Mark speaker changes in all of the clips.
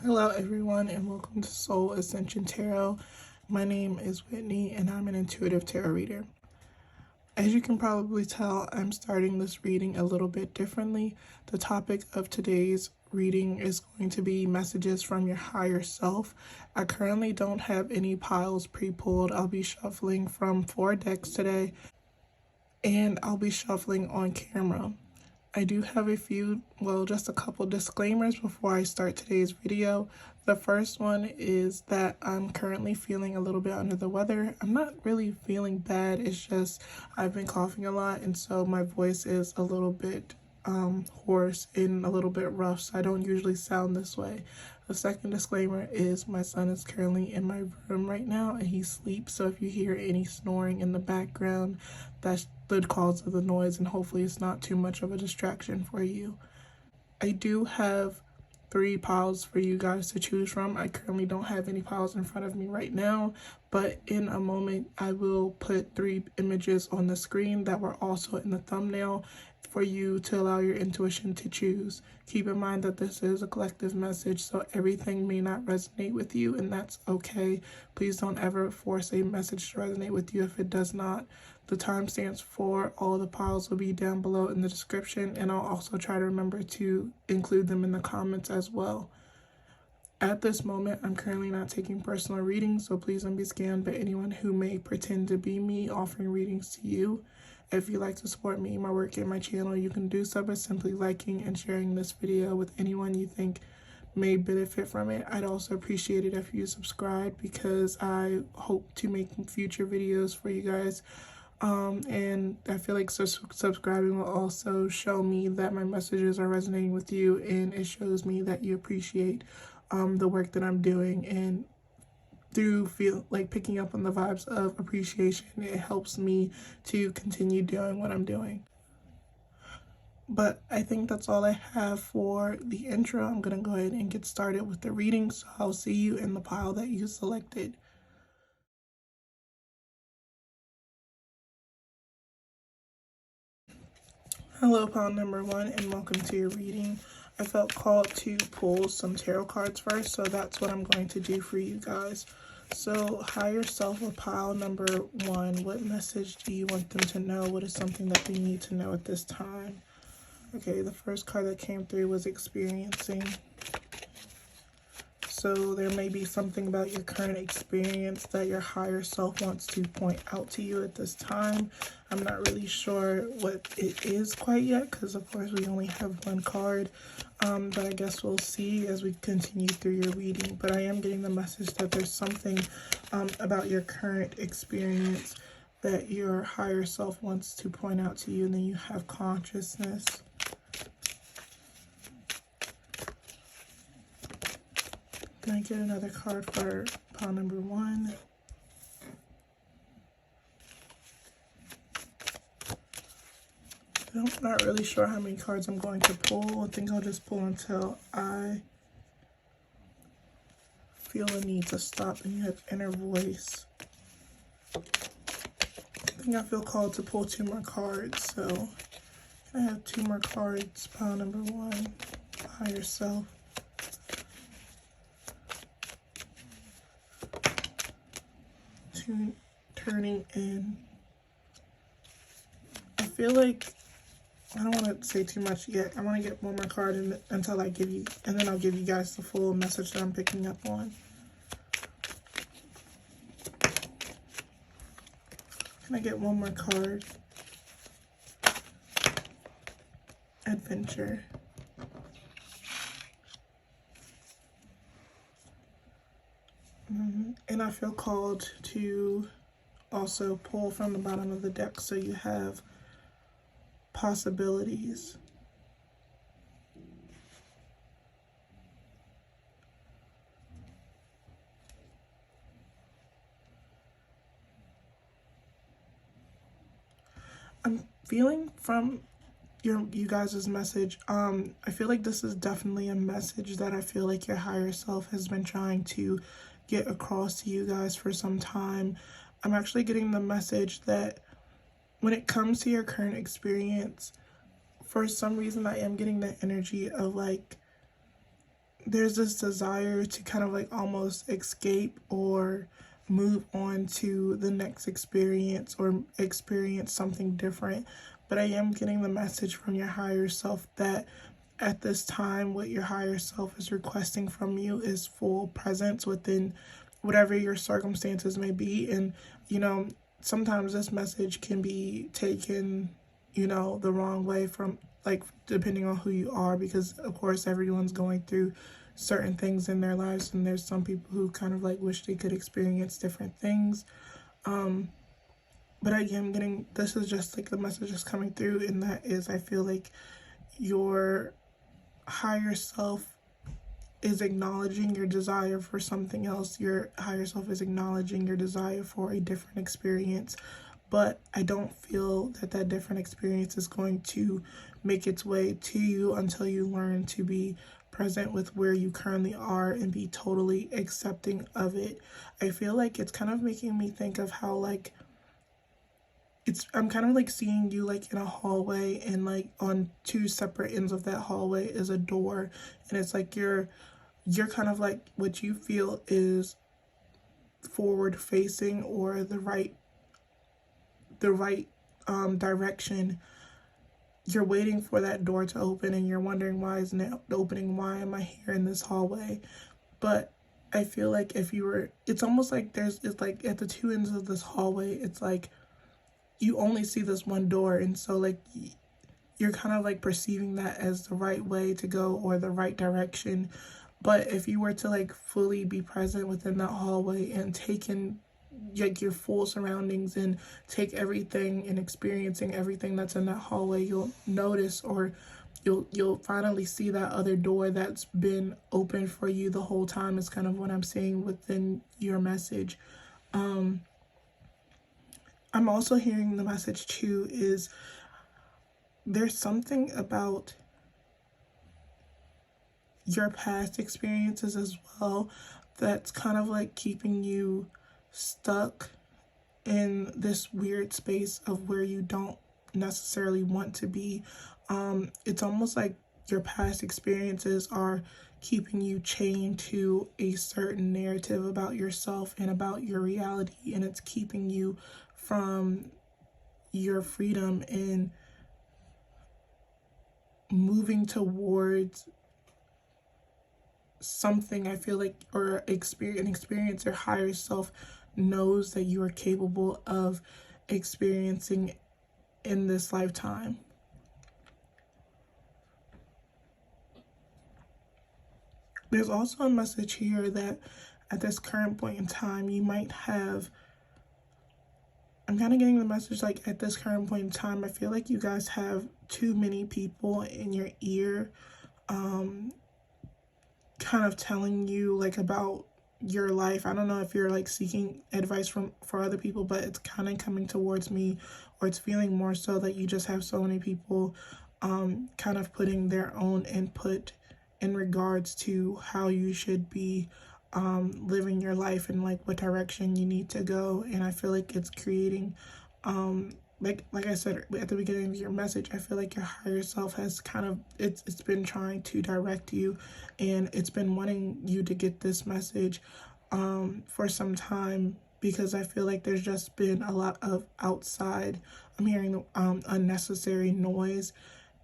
Speaker 1: Hello everyone and welcome to Soul Ascension Tarot. My name is Whitney and I'm an intuitive tarot reader. As you can probably tell, I'm starting this reading a little bit differently. The topic of today's reading is going to be messages from your higher self. I currently don't have any piles pre-pulled. I'll be shuffling from 4 decks today and I'll be shuffling on camera. I do have just a couple disclaimers before I start today's video. The first one is that I'm currently feeling a little bit under the weather. I'm not really feeling bad, it's just I've been coughing a lot and so my voice is a little bit hoarse and a little bit rough, so I don't usually sound this way. The second disclaimer is my son is currently in my room right now and he sleeps, so if you hear any snoring in the background, that's the cause of the noise and hopefully it's not too much of a distraction for you. I do have 3 piles for you guys to choose from. I currently don't have any piles in front of me right now, but in a moment I will put 3 images on the screen that were also in the thumbnail for you to allow your intuition to choose. Keep in mind that this is a collective message, so everything may not resonate with you, and that's okay. Please don't ever force a message to resonate with you if it does not. The timestamps for all the piles will be down below in the description, and I'll also try to remember to include them in the comments as well. At this moment, I'm currently not taking personal readings, so please don't be scammed by anyone who may pretend to be me offering readings to you. If you'd like to support me, my work, and my channel, you can do so by simply liking and sharing this video with anyone you think may benefit from it. I'd also appreciate it if you subscribe because I hope to make future videos for you guys. And I feel like subscribing will also show me that my messages are resonating with you, and it shows me that you appreciate the work that I'm doing, and through picking up on the vibes of appreciation, it helps me to continue doing what I'm doing. But I think that's all I have for the intro. I'm gonna go ahead and get started with the reading, so I'll see you in the pile that you selected. Hello, pile number 1, and welcome to your reading. I felt called to pull some tarot cards first, so that's what I'm going to do for you guys. So, higher self of pile number 1, what message do you want them to know? What is something that they need to know at this time? Okay, the first card that came through was experiencing. So there may be something about your current experience that your higher self wants to point out to you at this time. I'm not really sure what it is quite yet because of course we only have 1 card, but I guess we'll see as we continue through your reading. But I am getting the message that there's something about your current experience that your higher self wants to point out to you, and then you have consciousness. Can I get another card for pile number 1? I'm not really sure how many cards I'm going to pull. I think I'll just pull until I feel the need to stop. And you have inner voice. I think I feel called to pull 2 more cards. So can I have 2 more cards? Pile number 1, higher self. Turning in. I feel like I don't want to say too much yet. I want to get 1 more card until I give you, and then I'll give you guys the full message that I'm picking up on. Can I get 1 more card? Adventure. And I feel called to also pull from the bottom of the deck, so you have possibilities. I'm feeling from you guys' message, I feel like this is definitely a message that I feel like your higher self has been trying to get across to you guys for some time. I'm actually getting the message that when it comes to your current experience, for some reason I am getting the energy of like there's this desire to kind of like almost escape or move on to the next experience or experience something different. But I am getting the message from your higher self that at this time, what your higher self is requesting from you is full presence within whatever your circumstances may be. And, sometimes this message can be taken, the wrong way from, like, depending on who you are, because of course everyone's going through certain things in their lives, and there's some people who kind of like wish they could experience different things. But I am getting, this is just like the message is coming through, and that is, I feel like your higher self is acknowledging your desire for something else. Your higher self is acknowledging your desire for a different experience. But I don't feel that that different experience is going to make its way to you until you learn to be present with where you currently are and be totally accepting of it. I feel like it's kind of making me think of how, like, I'm kind of like seeing you like in a hallway, and like on two separate ends of that hallway is a door, and it's like you're kind of like, what you feel is forward facing or the right direction. You're waiting for that door to open, and you're wondering, why isn't it opening? Why am I here in this hallway? But I feel like if you were, it's almost like it's like at the two ends of this hallway, it's like you only see this one door, and so like you're kind of like perceiving that as the right way to go or the right direction. But if you were to like fully be present within that hallway and take in like your full surroundings and take everything and experiencing everything that's in that hallway, you'll notice, or you'll finally see that other door that's been open for you the whole time, is kind of what I'm seeing within your message. I'm also hearing the message too is there's something about your past experiences as well that's kind of like keeping you stuck in this weird space of where you don't necessarily want to be. It's almost like your past experiences are keeping you chained to a certain narrative about yourself and about your reality, and it's keeping you from your freedom and moving towards something. I feel like, or an experience your higher self knows that you are capable of experiencing in this lifetime. There's also a message here that at this current point in time, you might have, I'm kind of getting the message like at this current point in time, I feel like you guys have too many people in your ear, kind of telling you like about your life. I don't know if you're like seeking advice for other people, but it's kind of coming towards me, or it's feeling more so that you just have so many people kind of putting their own input in regards to how you should be living your life and like what direction you need to go. And I feel like it's creating like I said at the beginning of your message, I feel like your higher self has kind of, it's been trying to direct you, and it's been wanting you to get this message for some time, because I feel like there's just been a lot of outside, I'm hearing unnecessary noise,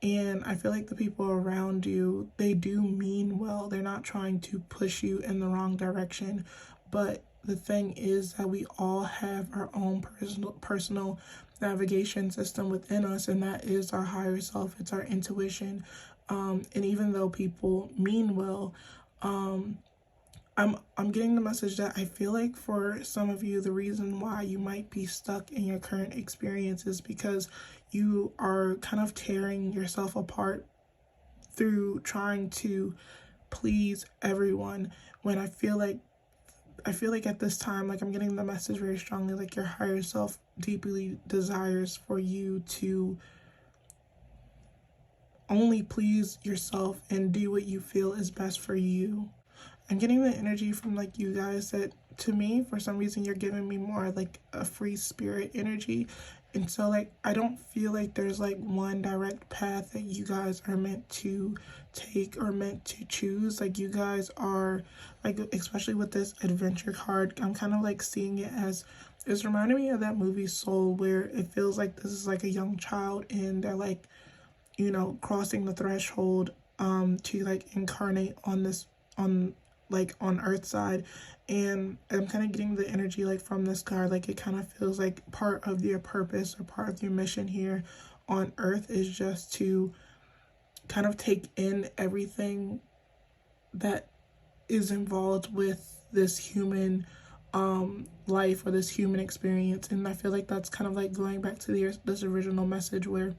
Speaker 1: and I feel like the people around you, they do mean well. They're not trying to push you in the wrong direction, but the thing is that we all have our own personal navigation system within us, and that is our higher self. It's our intuition. And even though people mean well, I'm getting the message that I feel like for some of you, the reason why you might be stuck in your current experience is because you are kind of tearing yourself apart through trying to please everyone, when I feel like at this time, like I'm getting the message very strongly, like your higher self deeply desires for you to only please yourself and do what you feel is best for you. I'm getting the energy from like you guys that, to me, for some reason, you're giving me more like a free spirit energy. And so, like, I don't feel like there's like one direct path that you guys are meant to take or meant to choose. Like, you guys are, like, especially with this adventure card, I'm kind of like seeing it as, it's reminding me of that movie Soul, where it feels like this is like a young child and they're like, you know, crossing the threshold to like incarnate on this, on like on Earth side. And I'm kind of getting the energy like from this card, like it kind of feels like part of your purpose or part of your mission here on Earth is just to kind of take in everything that is involved with this human life or this human experience. And I feel like that's kind of like going back to this original message, where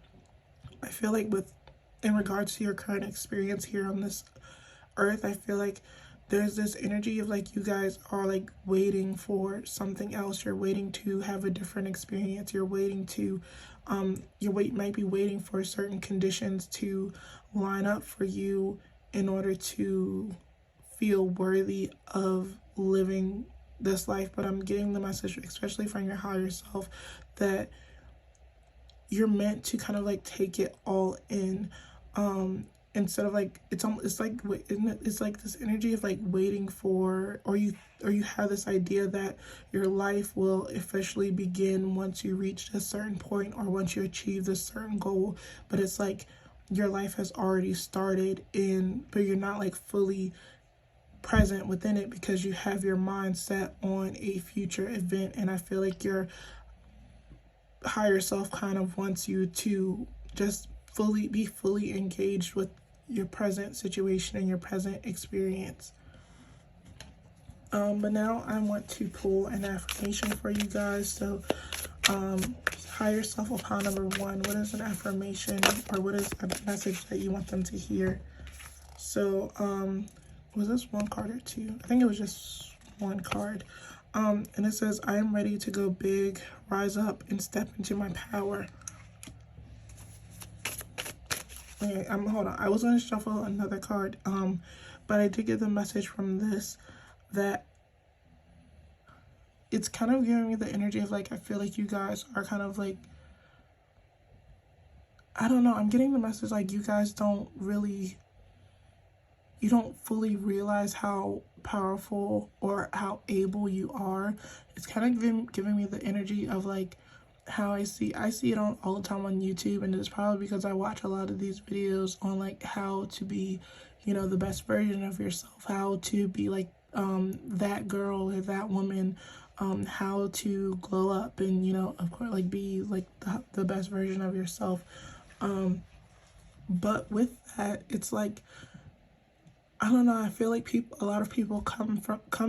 Speaker 1: I feel like with, in regards to your current experience here on this Earth, I feel like there's this energy of like you guys are like waiting for something else. You're waiting to have a different experience. You're waiting to might be waiting for certain conditions to line up for you in order to feel worthy of living this life. But I'm getting the message, especially from your higher self, that you're meant to kind of like take it all in, instead of like, it's like, it's like this energy of like waiting for, or you have this idea that your life will officially begin once you reach a certain point or once you achieve this certain goal. But it's like your life has already started, but you're not like fully present within it because you have your mind set on a future event. And I feel like your higher self kind of wants you to just be fully engaged with your present situation and your present experience. But now I want to pull an affirmation for you guys. So higher self of pile number 1, what is an affirmation or what is a message that you want them to hear? So was this one card or two? I think it was just one card. And it says, I am ready to go big, rise up, and step into my power. Okay, hold on. I was going to shuffle another card, but I did get the message from this that it's kind of giving me the energy of like, I feel like you guys are kind of like, I don't know, I'm getting the message like you guys don't fully realize how powerful or how able you are. It's kind of giving me the energy of like how I see it all the time on YouTube, and it's probably because I watch a lot of these videos on like how to be, you know, the best version of yourself, how to be like that girl or that woman, how to glow up and, you know, of course, like be like the best version of yourself. But with that, it's like, I don't know, I feel like a lot of people come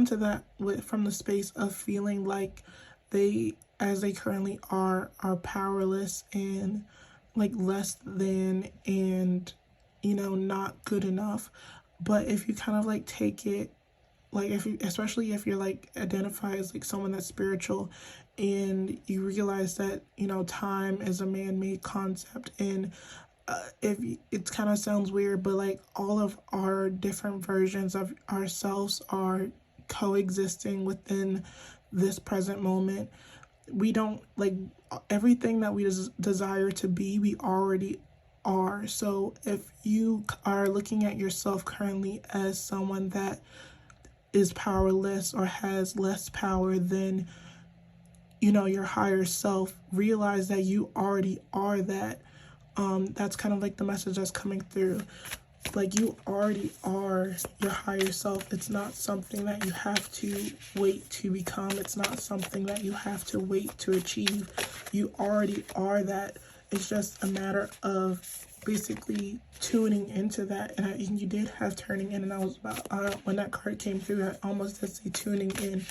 Speaker 1: to that from the space of feeling like they, as they currently are powerless and like less than, and, you know, not good enough. But if you kind of like take it, like especially if you're like identify as like someone that's spiritual, and you realize that, you know, time is a man-made concept, and if it kind of sounds weird, but like all of our different versions of ourselves are coexisting within this present moment. We don't like everything that we desire to be, we already are. So if you are looking at yourself currently as someone that is powerless or has less power than, you know, your higher self, realize that you already are that. That's kind of like the message that's coming through. Like, you already are your higher self. It's not something that you have to wait to become. It's not something that you have to wait to achieve. You already are that. It's just a matter of basically tuning into that. And you did have turning in, and I was about, when that card came through, I almost did say tuning in.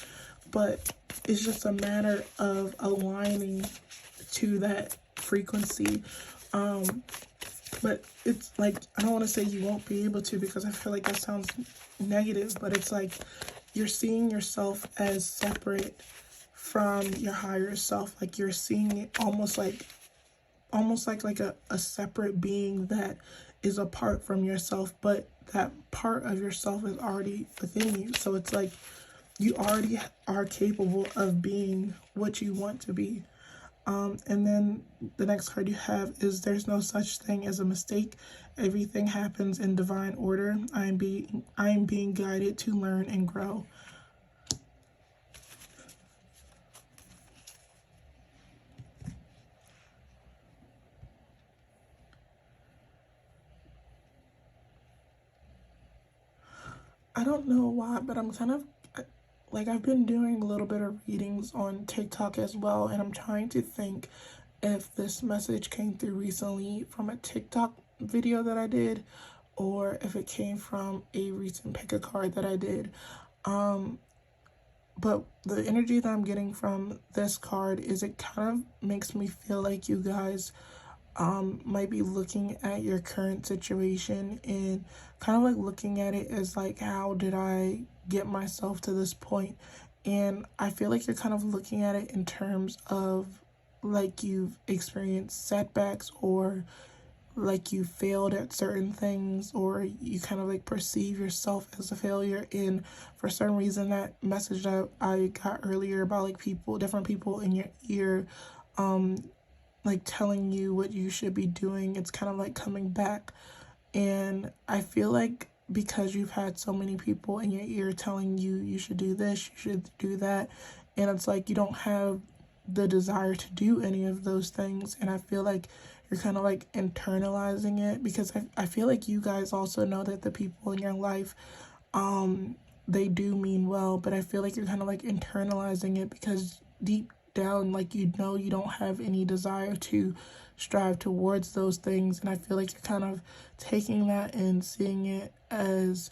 Speaker 1: But it's just a matter of aligning to that frequency. But it's like, I don't want to say you won't be able to, because I feel like that sounds negative, but it's like you're seeing yourself as separate from your higher self. Like you're seeing it almost like a separate being that is apart from yourself, but that part of yourself is already within you. So it's like you already are capable of being what you want to be. And then the next card you have is there's no such thing as a mistake. Everything happens in divine order. I am being guided to learn and grow. I don't know why, but I'm kind of like, I've been doing a little bit of readings on TikTok as well, and I'm trying to think if this message came through recently from a TikTok video that I did, or if it came from a recent pick a card that I did. But the energy that I'm getting from this card is it kind of makes me feel like you guys might be looking at your current situation and kind of like looking at it as like, how did I get myself to this point? And I feel like you're kind of looking at it in terms of like you've experienced setbacks, or like you failed at certain things, or you kind of like perceive yourself as a failure. And for some reason, that message that I got earlier about like different people in your ear, like telling you what you should be doing, it's kind of like coming back. And I feel like because you've had so many people in your ear telling you you should do this, you should do that, and it's like you don't have the desire to do any of those things. And I feel like you're kind of like internalizing it, because I feel like you guys also know that the people in your life, they do mean well, but I feel like you're kind of like internalizing it because deep down, like, you know, you don't have any desire to strive towards those things. And I feel like you're kind of taking that and seeing it as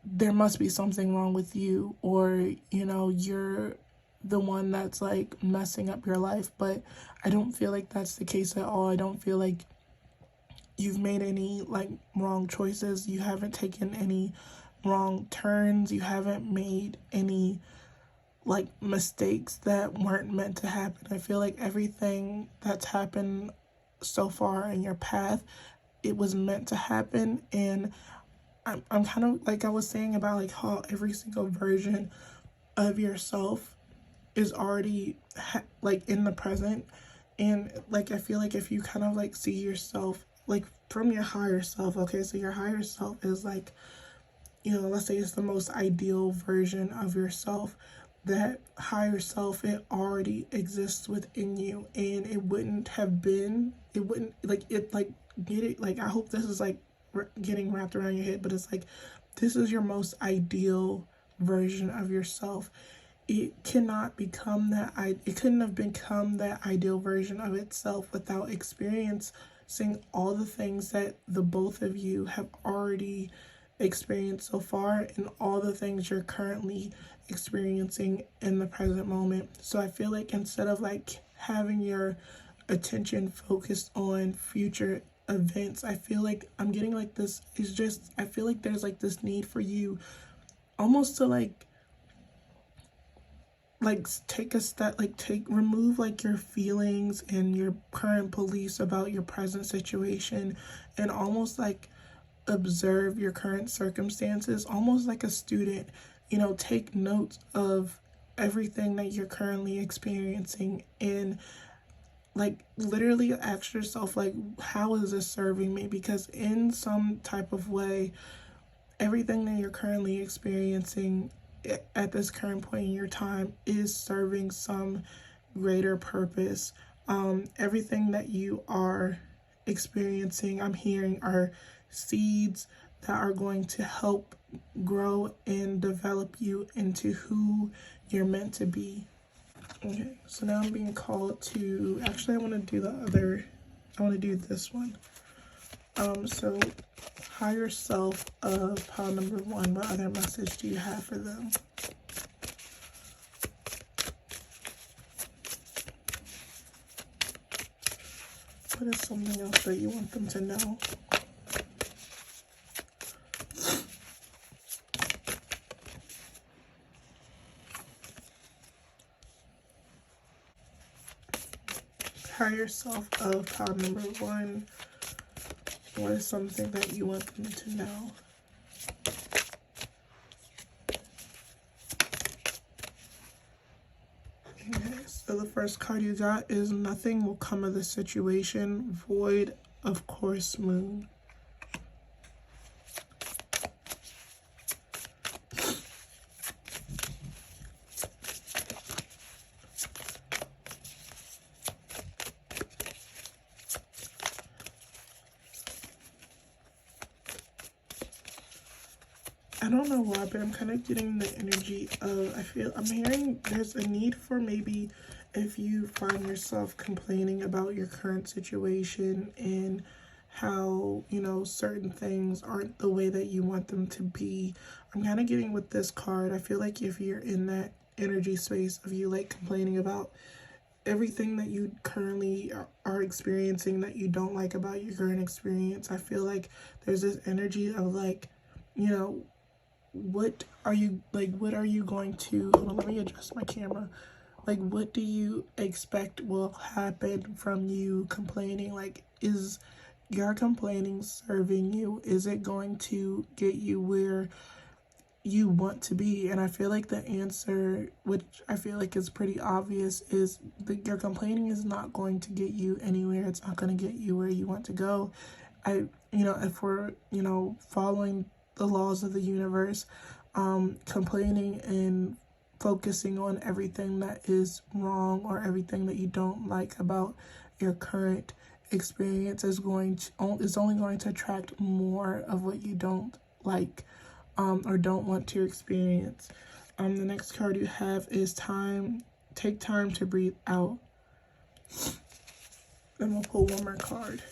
Speaker 1: there must be something wrong with you, or, you know, you're the one that's like messing up your life. But I don't feel like that's the case at all. I don't feel like you've made any like wrong choices. You haven't taken any wrong turns. You haven't made any like mistakes that weren't meant to happen. I feel like everything that's happened so far in your path, it was meant to happen. And I'm kind of like I was saying about like how every single version of yourself is already like in the present. And like I feel like if you kind of like see yourself like from your higher self, okay, so your higher self is like, you know, let's say it's the most ideal version of yourself. That higher self, it already exists within you, and it wouldn't like it like get it like I hope this is like getting wrapped around your head, but it's like this is your most ideal version of yourself. It cannot become that it couldn't have become that ideal version of itself without experiencing all the things that the both of you have already experienced so far, and all the things you're currently experiencing in the present moment. So I feel like instead of like having your attention focused on future events, I feel like I'm getting like this is just I feel like there's like this need for you almost to like take a step, like remove like your feelings and your current beliefs about your present situation, and almost like observe your current circumstances, almost like a student. You know, take notes of everything that you're currently experiencing, and like literally ask yourself like, how is this serving me? Because in some type of way, everything that you're currently experiencing at this current point in your time is serving some greater purpose. Everything that you are experiencing, I'm hearing, are seeds that are going to help grow and develop you into who you're meant to be. Okay, so now I'm being called to, actually I want to do this one. So higher self of pile number 1, what other message do you have for them? What is something else that you want them to know? Higher self of pile number 1. What is something that you want them to know? Okay, so So the first card you got is nothing will come of the situation, void of course moon. I don't know why, but I'm kind of getting the energy of, I'm hearing there's a need for maybe if you find yourself complaining about your current situation and how, you know, certain things aren't the way that you want them to be. I'm kind of getting with this card. I feel like if you're in that energy space of you like complaining about everything that you currently are experiencing that you don't like about your current experience, I feel like there's this energy of like, you know, what are you going to, hold on, let me adjust my camera, like what do you expect will happen from you complaining? Like, is your complaining serving you? Is it going to get you where you want to be? And I feel like the answer, which I feel like is pretty obvious, is that your complaining is not going to get you anywhere. It's not going to get you where you want to go. If we're, following the laws of the universe, complaining and focusing on everything that is wrong or everything that you don't like about your current experience is only going to attract more of what you don't like or don't want to experience. The next card you have is time. Take time to breathe out. Then we'll pull one more card.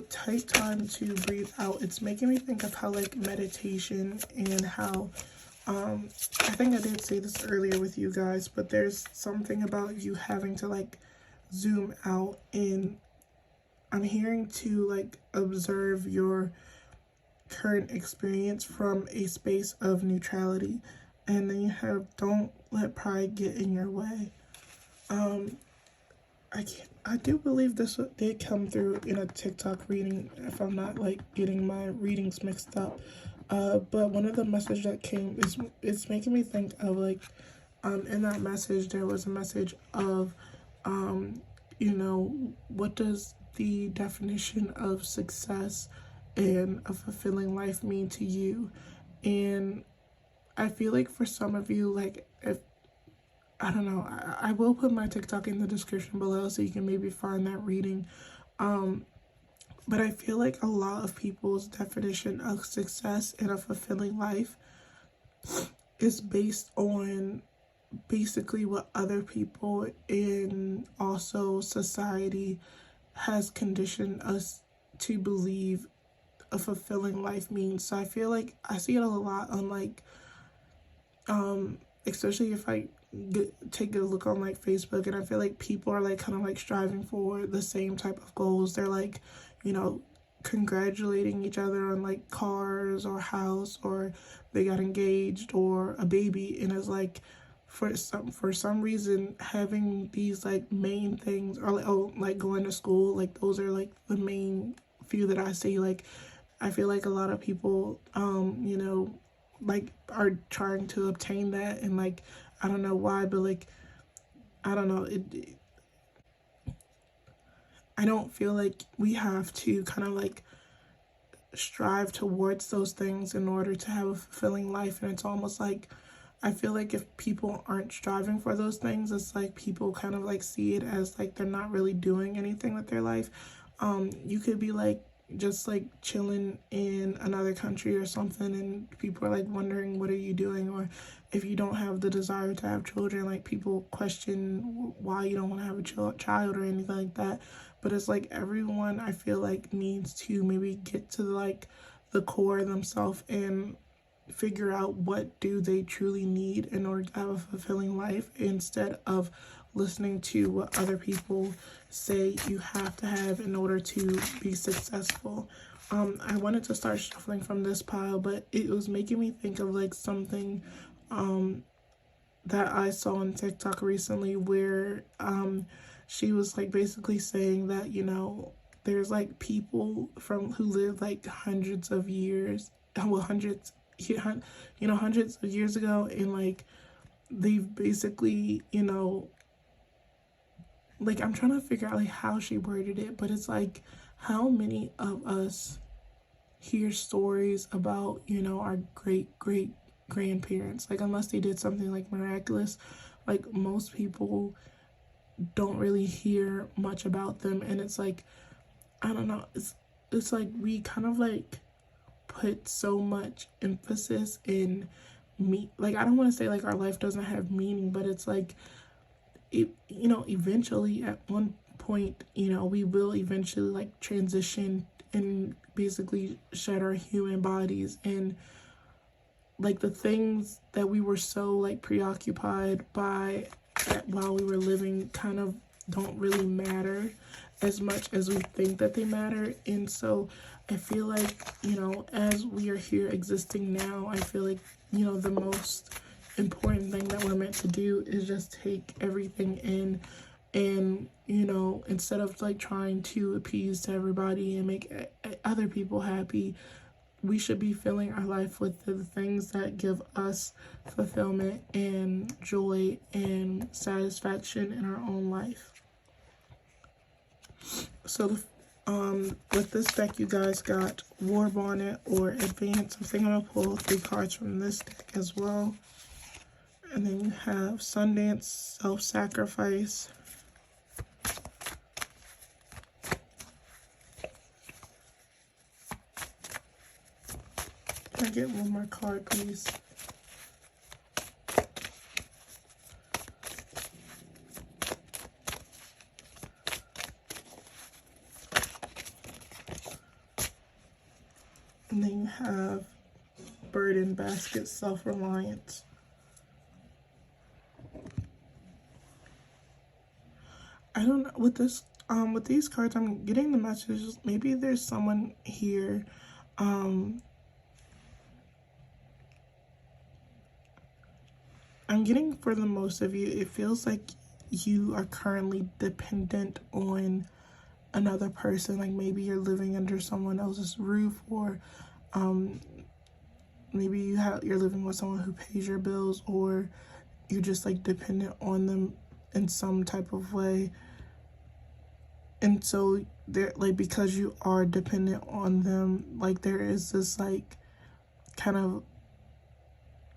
Speaker 1: Take time to breathe out. It's making me think of how like meditation and how I think I did say this earlier with you guys, but there's something about you having to like zoom out, and I'm hearing to like observe your current experience from a space of neutrality. And then you have don't let pride get in your way. I do believe this did come through in a TikTok reading, if I'm not like getting my readings mixed up. But one of the messages that came is it's making me think of like, in that message there was a message of, what does the definition of success and a fulfilling life mean to you? And I feel like for some of you, like if I don't know, I will put my TikTok in the description below so you can maybe find that reading. But I feel like a lot of people's definition of success and a fulfilling life is based on basically what other people and also society has conditioned us to believe a fulfilling life means. So I feel like I see it a lot on like, especially if I take a look on like Facebook, and I feel like people are like kind of like striving for the same type of goals. They're like, congratulating each other on like cars or house, or they got engaged or a baby, and it's like for some reason having these like main things, or like going to school, like those are like the main few that I see. Like I feel like a lot of people like are trying to obtain that, and like I don't know why, but like I don't know, I don't feel like we have to kind of like strive towards those things in order to have a fulfilling life. And it's almost like I feel like if people aren't striving for those things, it's like people kind of like see it as like they're not really doing anything with their life. You could be like just like chilling in another country or something, and people are like wondering, what are you doing? Or if you don't have the desire to have children, like people question why you don't want to have a child or anything like that. But it's like everyone, I feel like, needs to maybe get to like the core of themselves and figure out what do they truly need in order to have a fulfilling life, instead of listening to what other people say you have to have in order to be successful. I wanted to start shuffling from this pile, but it was making me think of like something that I saw on TikTok recently, where she was like basically saying that, there's like people who live like hundreds of years, well, hundreds hundreds of years ago, and like they've basically, like I'm trying to figure out like how she worded it, but it's like how many of us hear stories about, our great grandparents, like unless they did something like miraculous, like most people don't really hear much about them. And it's like, I don't know, it's like we kind of like put so much emphasis in me, like I don't want to say like our life doesn't have meaning, but it's like eventually at one point, we will eventually like transition and basically shed our human bodies, and like the things that we were so like preoccupied by while we were living kind of don't really matter as much as we think that they matter. And so I feel like, as we are here existing now, I feel like, the most important thing that we're meant to do is just take everything in, and instead of like trying to appease to everybody and make other people happy, we should be filling our life with the things that give us fulfillment and joy and satisfaction in our own life. So with this deck, you guys got War Bonnet or Advance. I think I'm gonna pull 3 cards from this deck as well. And then you have Sundance, Self-Sacrifice. Can I get one more card, please? And then you have Burden Basket, Self-Reliance. I don't know, with this, with these cards, I'm getting the messages. Maybe there's someone here, I'm getting for the most of you, it feels like you are currently dependent on another person. Like maybe you're living under someone else's roof, or maybe you're living with someone who pays your bills, or you're just like dependent on them in some type of way. And so they're like, because you are dependent on them, like there is this like kind of,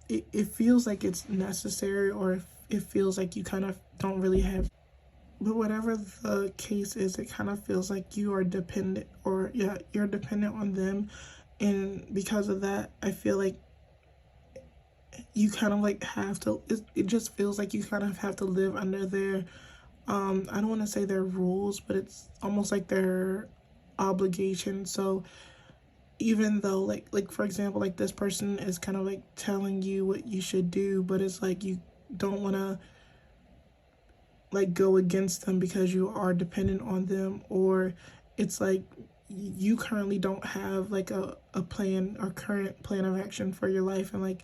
Speaker 1: it feels like it's necessary, or it feels like you kind of don't really have, but whatever the case is, it kind of feels like you are dependent, or yeah, you're dependent on them. And because of that, I feel like you kind of like have to, it just feels like you kind of have to live under their, I don't want to say their rules, but it's almost like their obligation. So even though like for example, like this person is kind of like telling you what you should do, but it's like you don't want to like go against them because you are dependent on them, or it's like you currently don't have like a plan or current plan of action for your life, and like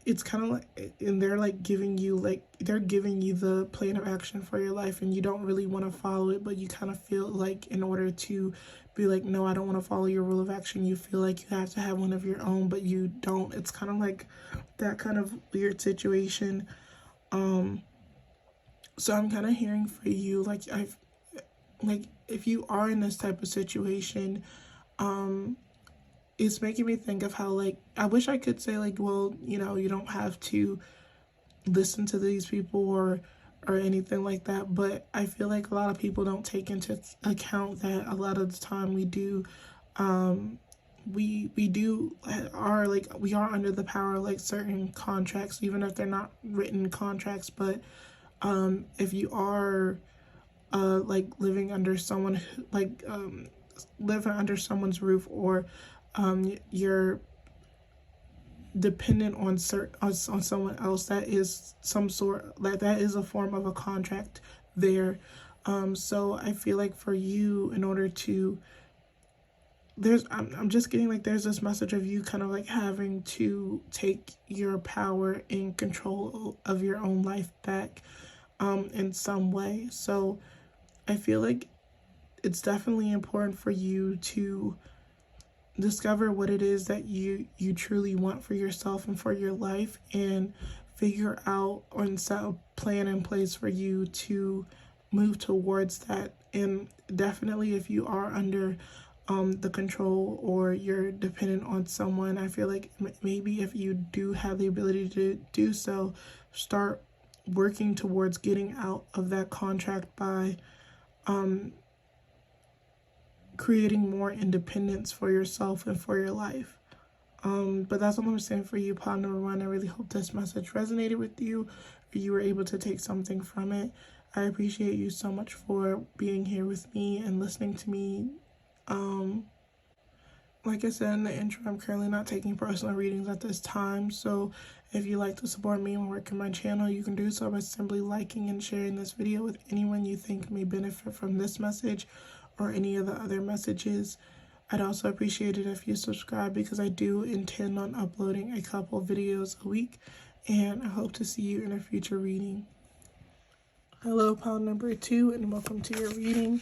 Speaker 1: it's kind of like, and they're like giving you the plan of action for your life, and you don't really want to follow it, but you kind of feel like in order to be like, no, I don't want to follow your rule of action, you feel like you have to have one of your own, but you don't. It's kind of like that kind of weird situation. So I'm kind of hearing for you, like if you are in this type of situation, it's making me think of how, like, I wish I could say, like, well, you don't have to listen to these people or anything like that, but I feel like a lot of people don't take into account that a lot of the time we do, we are under the power of like certain contracts, even if they're not written contracts. But if you are like living under someone, like living under someone's roof, or you're dependent on someone else, that is that is a form of a contract there. So I feel like for you, in order to, I'm just getting like there's this message of you kind of like having to take your power and control of your own life back in some way. So I feel like it's definitely important for you to discover what it is that you truly want for yourself and for your life, and figure out or set a plan in place for you to move towards that. And definitely, if you are under the control or you're dependent on someone, I feel like maybe if you do have the ability to do so, start working towards getting out of that contract by creating more independence for yourself and for your life. But that's what I'm saying for you, pile number one. I really hope this message resonated with you, or you were able to take something from it. I appreciate you so much for being here with me and listening to me. Like I said in the intro, I'm currently not taking personal readings at this time. So if you'd like to support me and work in my channel, you can do so by simply liking and sharing this video with anyone you think may benefit from this message or any of the other messages. I'd also appreciate it if you subscribe, because I do intend on uploading a couple videos a week, and I hope to see you in a future reading. Hello, pile number two, and welcome to your reading.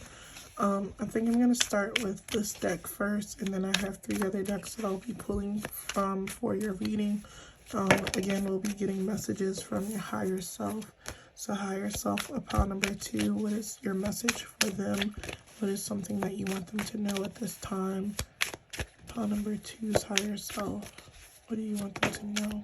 Speaker 1: I think I'm going to start with this deck first, and then I have 3 other decks that I'll be pulling from for your reading. Again, we'll be getting messages from your higher self. So higher self, pile number two, what is your message for them? What is something that you want them to know at this time? Pile number two's higher self, what do you want them to know?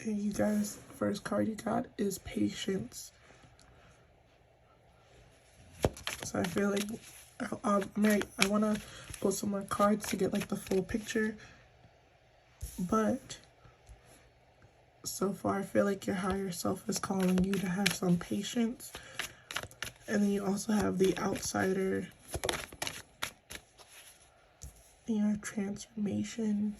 Speaker 1: And you guys, first card you got is patience. So I feel like I want to pull some more cards to get like the full picture, but so far I feel like your higher self is calling you to have some patience. And then you also have the outsider, and you have transformation.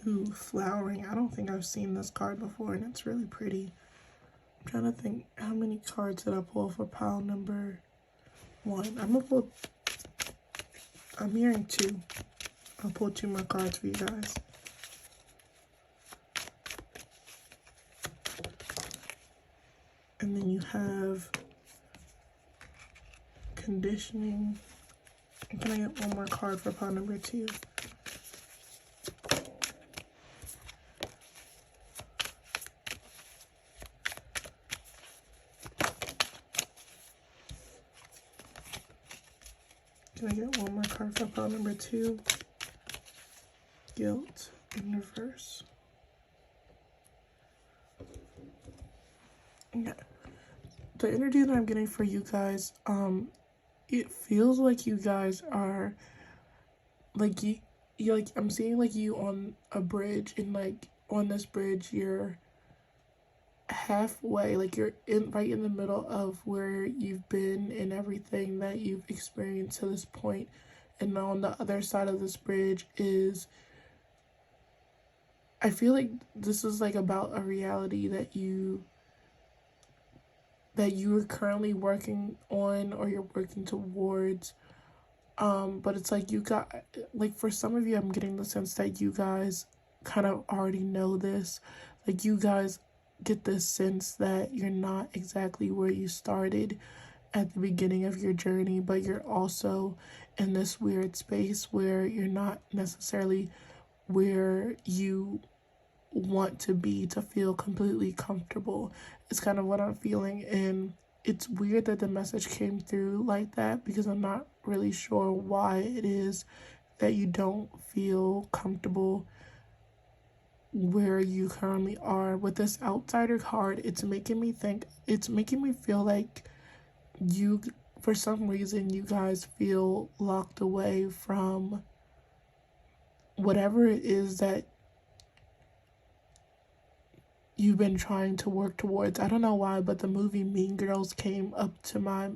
Speaker 1: Ooh, flowering. I don't think I've seen this card before, and it's really pretty. I'm trying to think, how many cards did I pull for pile number one? I'm hearing 2. I'll pull 2 more cards for you guys. And then you have conditioning. And can I get 1 more card for pile number 2? Can I get 1 more card for pile number 2? Guilt in reverse. Yeah. The energy that I'm getting for you guys, it feels like you guys are like you like, I'm seeing like you on a bridge, and like on this bridge you're halfway, like you're right in the middle of where you've been and everything that you've experienced to this point, and on the other side of this bridge is, I feel like this is like about a reality that you are currently working on, or you're working towards, but it's like you got, like for some of you, I'm getting the sense that you guys kind of already know this. Like you guys get this sense that you're not exactly where you started at the beginning of your journey, but you're also in this weird space where you're not necessarily where you want to be to feel completely comfortable. It's kind of what I'm feeling, and it's weird that the message came through like that, because I'm not really sure why it is that you don't feel comfortable where you currently are. With this outsider card, it's making me feel like you, for some reason, you guys feel locked away from whatever it is that you've been trying to work towards. I don't know why, but the movie Mean Girls came to my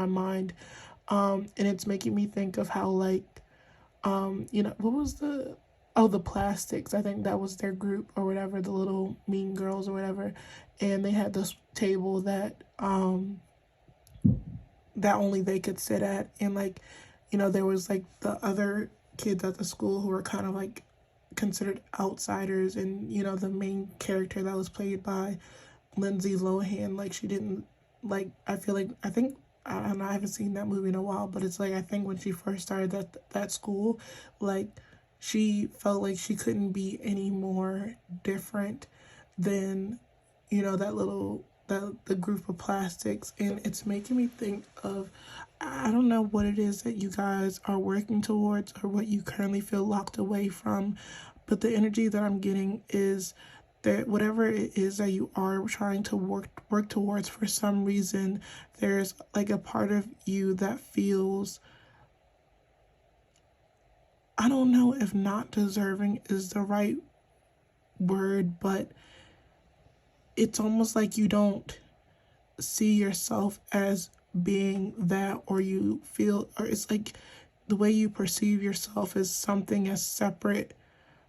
Speaker 1: mind, and it's making me think of how, like, you know, what was the Plastics, I think that was their group or whatever, the little Mean Girls or whatever, and they had this table that that only they could sit at. And like, you know, there was like the other kids at the school who were kind of like considered outsiders, and you know, the main character that was played by Lindsay Lohan, like she didn't like, I feel like, I think, I don't know, I haven't seen that movie in a while, but it's like, I think when she first started that school, like she felt like she couldn't be any more different than, you know, the group of plastics. And it's making me think of, I don't know what it is that you guys are working towards or what you currently feel locked away from, but the energy that I'm getting is that whatever it is that you are trying to work towards, for some reason there's like a part of you that feels, I don't know if not deserving is the right word, but it's almost like you don't see yourself as being that, or you feel, or it's like the way you perceive yourself is something as separate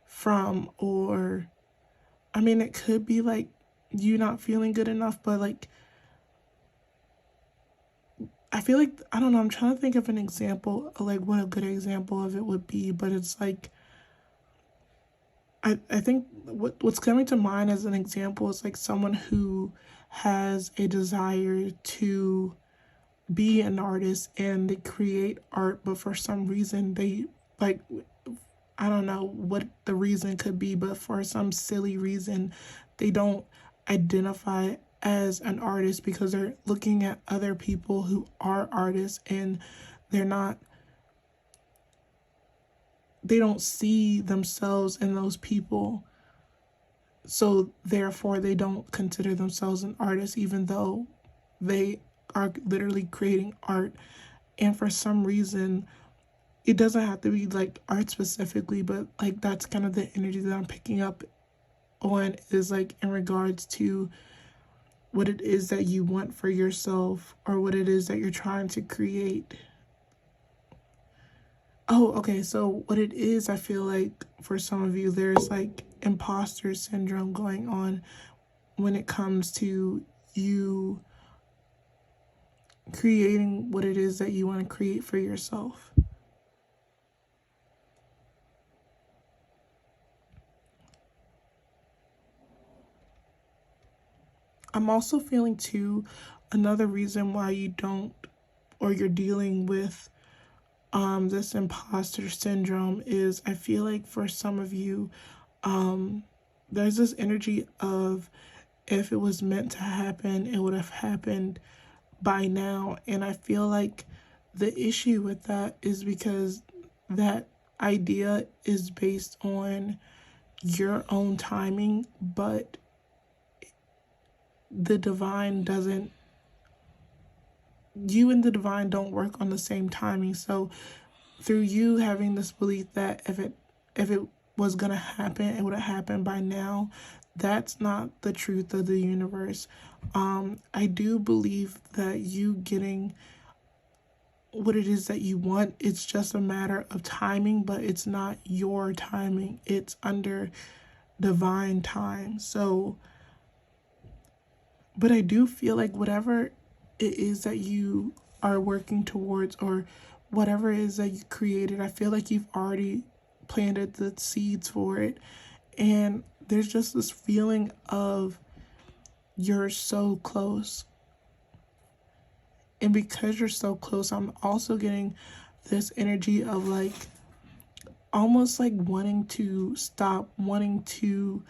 Speaker 1: from, or I mean, it could be like you not feeling good enough, but like, I feel like, I don't know, I'm trying to think of an example, like what a good example of it would be, but it's like, I think what's coming to mind as an example is like someone who has a desire to be an artist and they create art, but for some reason they like, I don't know what the reason could be, but for some silly reason they don't identify as an artist because they're looking at other people who are artists, and they're not, they don't see themselves in those people. So therefore they don't consider themselves an artist, even though they are literally creating art. And for some reason, it doesn't have to be like art specifically, but like that's kind of the energy that I'm picking up on, is like in regards to what it is that you want for yourself or what it is that you're trying to create. Oh, okay. So what it is, I feel like for some of you, there's like imposter syndrome going on when it comes to you creating what it is that you want to create for yourself. I'm also feeling too, another reason why you don't, or you're dealing with this imposter syndrome is, I feel like for some of you, there's this energy of, if it was meant to happen, it would have happened by now. And I feel like the issue with that is because that idea is based on your own timing, but the divine doesn't, you and the divine don't work on the same timing. So through you having this belief that if it was gonna happen, it would have happened by now, that's not the truth of the universe. I do believe that you getting what it is that you want, it's just a matter of timing, but it's not your timing, it's under divine time. So, but I do feel like whatever it is that you are working towards, or whatever it is that you created, I feel like you've already planted the seeds for it. And there's just this feeling of you're so close. And because you're so close, I'm also getting this energy of like almost like wanting to stop, wanting to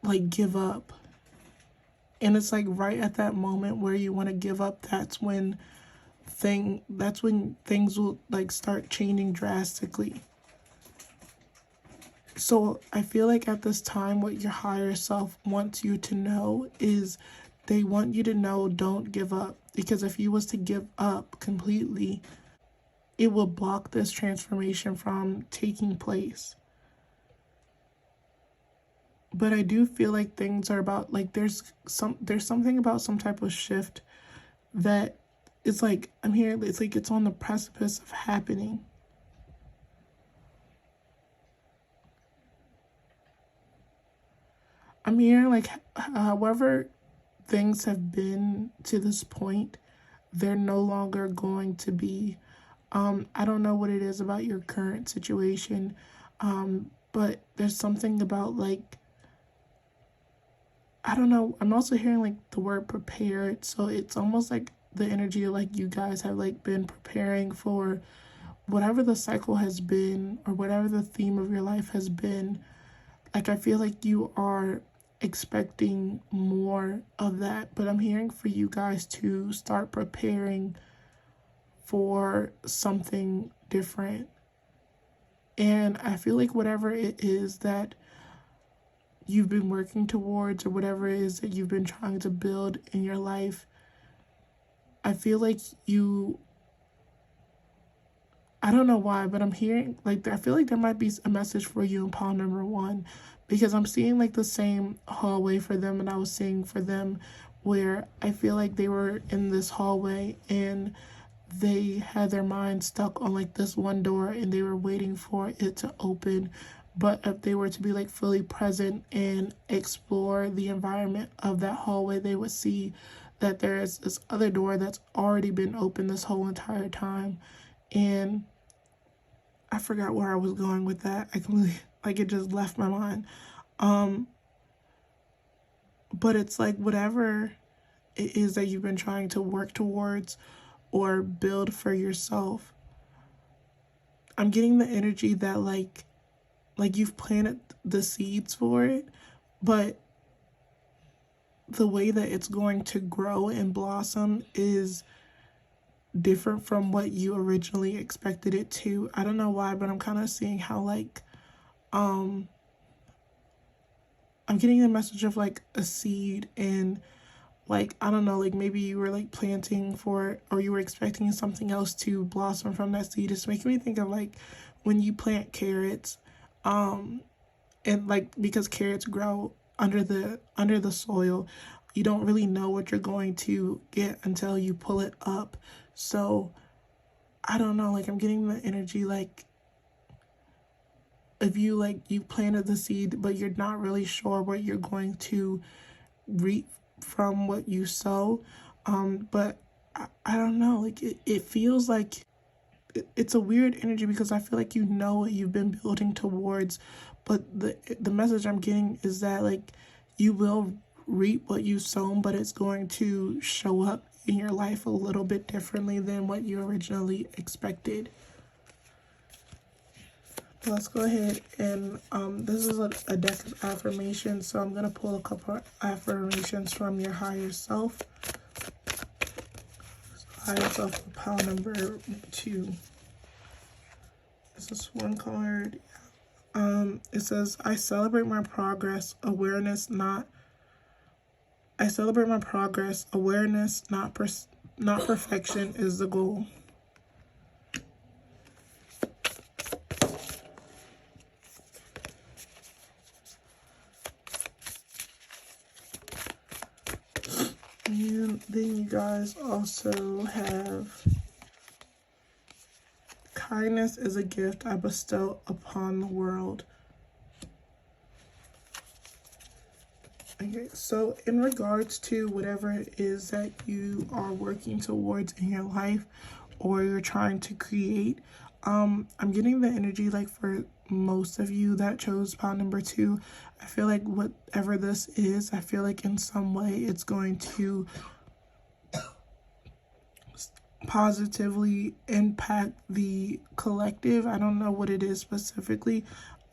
Speaker 1: like give up. And it's like right at that moment where you want to give up, that's when things will like start changing drastically. So I feel like at this time, what your higher self wants you to know is, they want you to know, don't give up. Because if you was to give up completely, it will block this transformation from taking place. But I do feel like things are about, like there's something about some type of shift that it's like, I'm here, it's like it's on the precipice of happening. I'm here, like, however things have been to this point, they're no longer going to be. I don't know what it is about your current situation, but there's something about like, I don't know. I'm also hearing like the word prepared. So it's almost like the energy of like you guys have like been preparing for whatever the cycle has been or whatever the theme of your life has been. Like I feel like you are expecting more of that, but I'm hearing for you guys to start preparing for something different. And I feel like whatever it is that you've been working towards or whatever it is that you've been trying to build in your life, I feel like I don't know why, but I'm hearing like I feel like there might be a message for you in pile number 1, because I'm seeing like the same hallway for them and I was seeing for them, where I feel like they were in this hallway and they had their mind stuck on like this one door and they were waiting for it to open. But if they were to be like fully present and explore the environment of that hallway, they would see that there is this other door that's already been open this whole entire time. And I forgot where I was going with that. I completely, like, it just left my mind. But it's like whatever it is that you've been trying to work towards or build for yourself, I'm getting the energy that like you've planted the seeds for it, but the way that it's going to grow and blossom is different from what you originally expected it to. I don't know why, but I'm kind of seeing how like I'm getting the message of like a seed, and like I don't know, like maybe you were like planting for, or you were expecting something else to blossom from that seed. It's making me think of like when you plant carrots, and like because carrots grow under the soil, you don't really know what you're going to get until you pull it up. So I don't know, like I'm getting the energy like if you like you planted the seed but you're not really sure what you're going to reap from what you sow. But I don't know, like it feels like it's a weird energy because I feel like you know what you've been building towards, but the message I'm getting is that like you will reap what you sown, but it's going to show up in your life a little bit differently than what you originally expected. Let's go ahead and this is a deck of affirmations, so I'm going to pull a couple of affirmations from your higher self. Higher self, pile number 2. This is one card. It says, I celebrate my progress, awareness, not perfection is the goal. And then you guys also have, kindness is a gift I bestow upon the world. Okay, so in regards to whatever it is that you are working towards in your life or you're trying to create, I'm getting the energy like for most of you that chose pile number 2, I feel like whatever this is, I feel like in some way it's going to positively impact the collective. I don't know what it is specifically,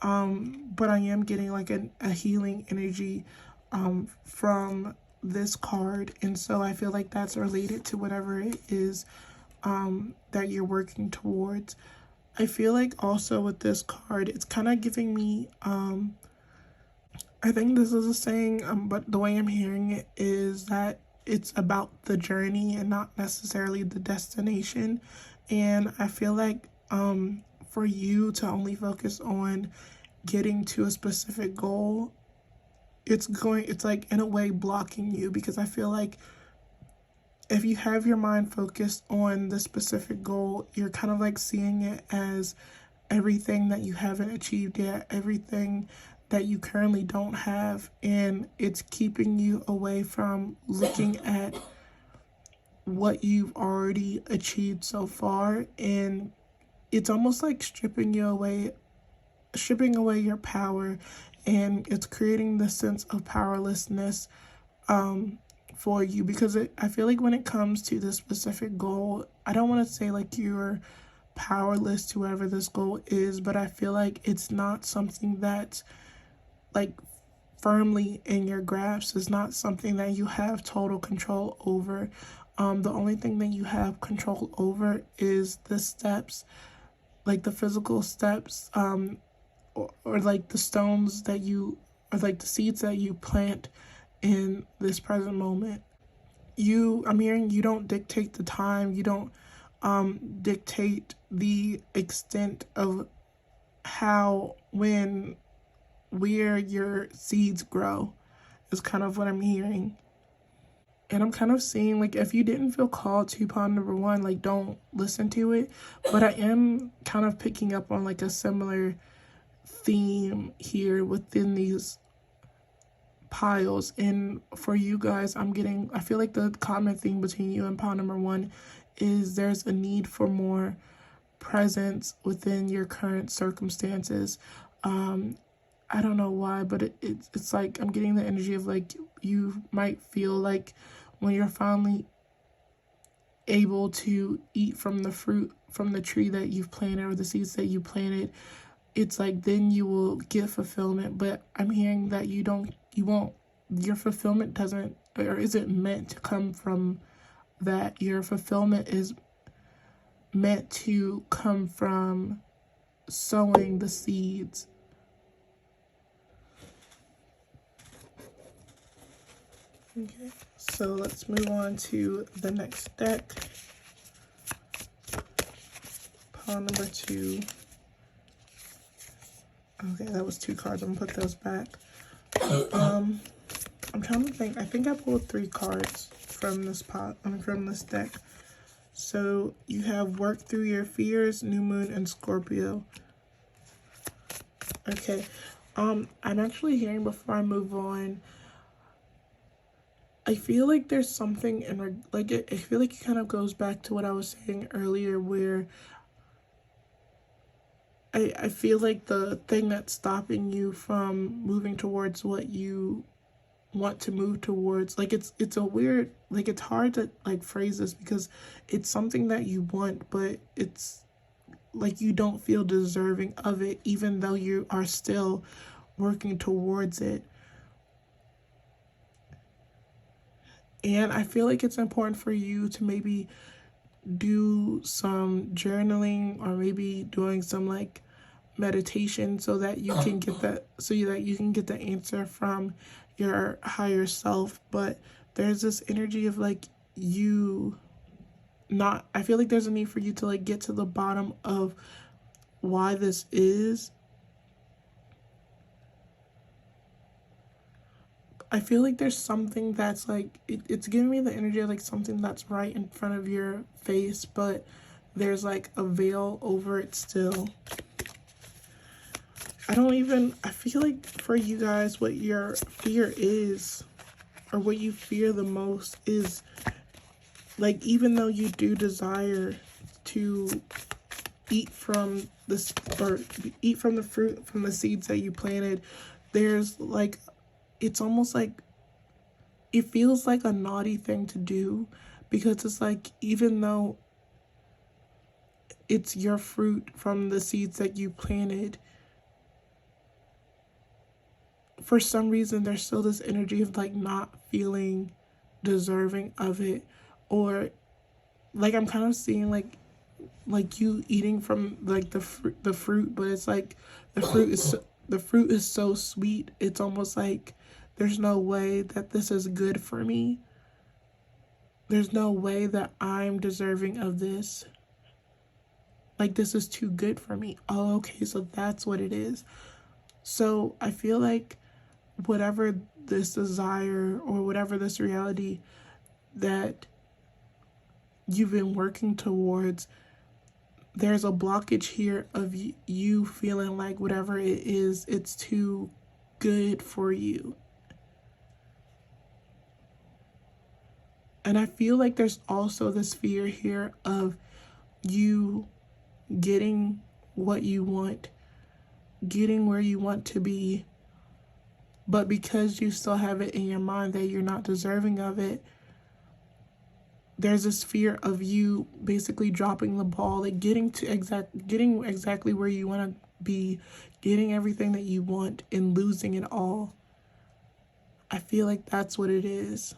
Speaker 1: but I am getting like a healing energy from this card, and so I feel like that's related to whatever it is that you're working towards. I feel like also with this card, it's kind of giving me I think this is a saying, but the way I'm hearing it is that it's about the journey and not necessarily the destination. And I feel like for you to only focus on getting to a specific goal, it's like in a way blocking you, because I feel like if you have your mind focused on the specific goal, you're kind of like seeing it as everything that you haven't achieved yet, everything that you currently don't have, and it's keeping you away from looking at what you've already achieved so far, and it's almost like stripping away your power, and it's creating this sense of powerlessness for you, because I feel like when it comes to this specific goal, I don't want to say like you're powerless to whatever this goal is, but I feel like it's not something that's like firmly in your grasp. It's not something that you have total control over. The only thing that you have control over is the steps, like the physical steps, or like the stones that you, or like the seeds that you plant in this present moment. I'm hearing you don't dictate the time, you don't dictate the extent of how, when, where your seeds grow, is kind of what I'm hearing. And I'm kind of seeing, like, if you didn't feel called to pawn number one, like, don't listen to it. But I am kind of picking up on, like, a similar theme here within these piles. And for you guys, I feel like the common theme between you and pawn number one is there's a need for more presence within your current circumstances. I don't know why, but it's like I'm getting the energy of like you might feel like when you're finally able to eat from the fruit from the tree that you've planted, or the seeds that you planted, it's like then you will get fulfillment. But I'm hearing that you won't, your fulfillment doesn't, or isn't meant to come from that. Your fulfillment is meant to come from sowing the seeds. Okay, so let's move on to the next deck. Pile number 2. Okay, that was 2 cards. I'm gonna put those back. I'm trying to think. I think I pulled 3 cards from this from this deck. So you have Work Through Your Fears, New Moon, and Scorpio. Okay. I'm actually hearing, before I move on, I feel like there's something in, like, I feel like it kind of goes back to what I was saying earlier, where I feel like the thing that's stopping you from moving towards what you want to move towards, like, it's a weird, like, it's hard to like phrase this, because it's something that you want, but it's like you don't feel deserving of it, even though you are still working towards it. And I feel like it's important for you to maybe do some journaling, or maybe doing some like meditation, so that you can get the answer from your higher self. But there's this energy of like I feel like there's a need for you to like get to the bottom of why this is. I feel like there's something that's like, it's giving me the energy of like something that's right in front of your face, but there's like a veil over it still. I feel like for you guys, what your fear is, or what you fear the most, is like, even though you do desire to eat from the fruit from the seeds that you planted, there's like, it's almost like, it feels like a naughty thing to do, because it's like, even though it's your fruit from the seeds that you planted, for some reason there's still this energy of like not feeling deserving of it. Or like, I'm kind of seeing like you eating from like the fruit, but it's like the fruit is so sweet, it's almost like there's no way that this is good for me. There's no way that I'm deserving of this. Like, this is too good for me. Oh, okay, so that's what it is. So I feel like whatever this desire, or whatever this reality that you've been working towards, there's a blockage here of you feeling like whatever it is, it's too good for you. And I feel like there's also this fear here of you getting what you want, getting where you want to be, but because you still have it in your mind that you're not deserving of it, there's this fear of you basically dropping the ball, like getting exactly where you want to be, getting everything that you want and losing it all. I feel like that's what it is.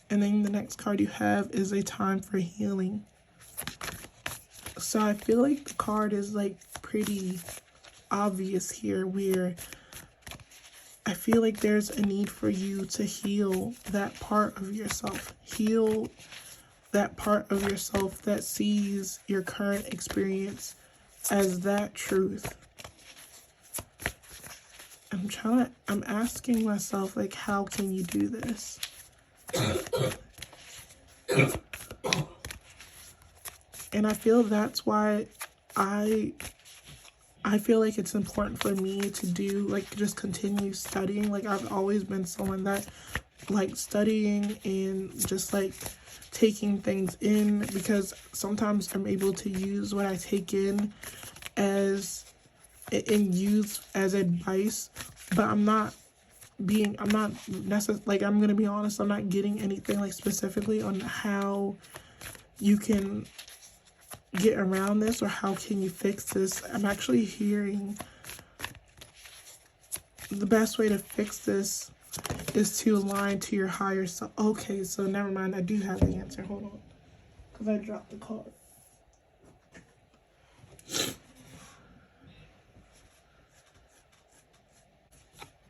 Speaker 1: And then the next card you have is a time for healing. So I feel like the card is like pretty obvious here, where I feel like there's a need for you to heal that part of yourself. Heal that part of yourself that sees your current experience as that truth. I'm asking myself, like, how can you do this? And I feel that's why I feel like it's important for me to do, like, just continue studying. Like, I've always been someone that, like, studying and just, like, taking things in, because sometimes I'm able to use what I take in use as advice, but I'm not necessarily, like, I'm gonna be honest, I'm not getting anything, like, specifically on how you can get around this or how can you fix this. I'm actually hearing the best way to fix this is to align to your higher self. Okay, so never mind, I do have the answer. Hold on, because I dropped the card.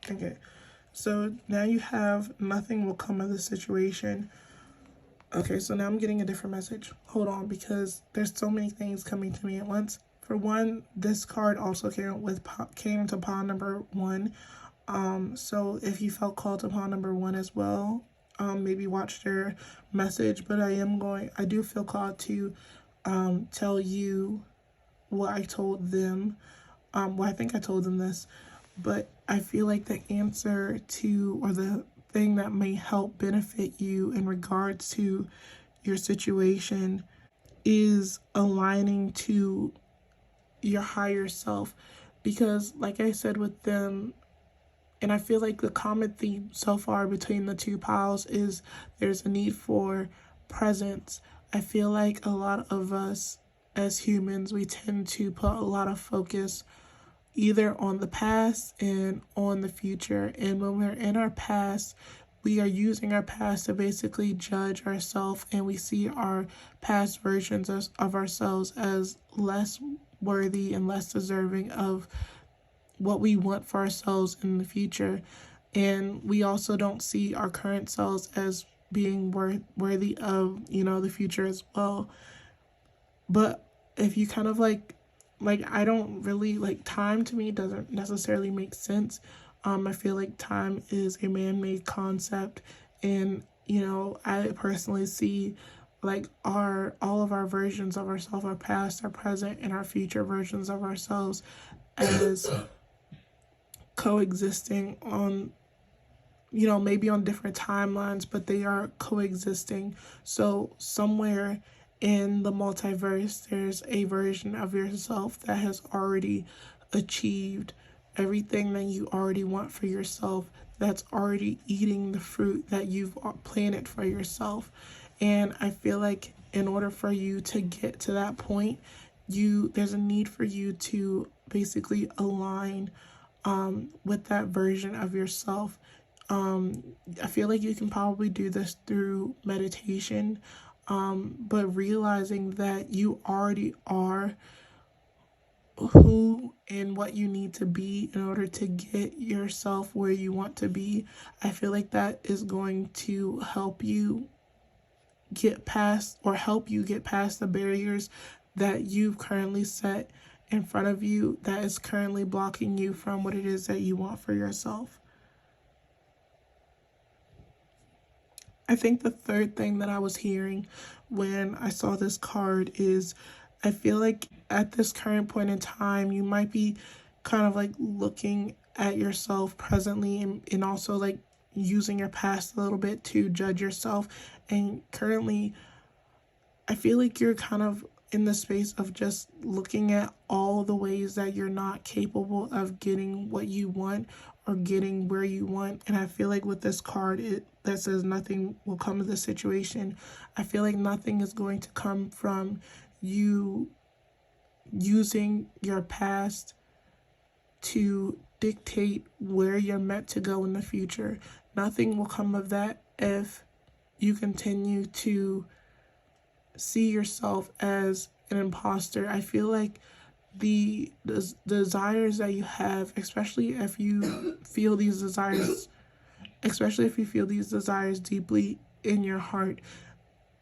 Speaker 1: Okay, so now you have nothing will come of the situation. Okay, so now I'm getting a different message. Hold on, because there's so many things coming to me at once. For one, this card also came to pawn number 1. So if you felt called to pawn number 1 as well, maybe watch their message. But I do feel called to tell you what I told them. Well, I think I told them this, but I feel like the answer to, or the thing that may help benefit you in regards to your situation, is aligning to your higher self. Because like I said with them, and I feel like the common theme so far between the two piles is there's a need for presence. I feel like a lot of us as humans, we tend to put a lot of focus either on the past and on the future. And when we're in our past, we are using our past to basically judge ourselves, and we see our past versions of ourselves as less worthy and less deserving of what we want for ourselves in the future. And we also don't see our current selves as being worthy of, the future as well. But if you kind of like I don't really, like, time to me doesn't necessarily make sense. I feel like time is a man-made concept, and I personally see like all of our versions of ourselves, our past, our present, and our future versions of ourselves, as coexisting on, maybe on different timelines, but they are coexisting. So somewhere in the multiverse, there's a version of yourself that has already achieved everything that you already want for yourself, that's already eating the fruit that you've planted for yourself. And I feel like in order for you to get to that point, there's a need for you to basically align with that version of yourself. I feel like you can probably do this through meditation, but realizing that you already are who and what you need to be in order to get yourself where you want to be. I feel like that is going to help you get past the barriers that you've currently set in front of you, that is currently blocking you from what it is that you want for yourself. I think the third thing that I was hearing when I saw this card is, I feel like at this current point in time, you might be kind of like looking at yourself presently, and also like using your past a little bit to judge yourself. And currently, I feel like you're kind of in the space of just looking at all the ways that you're not capable of getting what you want or getting where you want. And I feel like with this card that says nothing will come of this situation, I feel like nothing is going to come from you using your past to dictate where you're meant to go in the future. Nothing will come of that if you continue to see yourself as an imposter. I feel like the desires that you have, especially if you feel these desires deeply in your heart,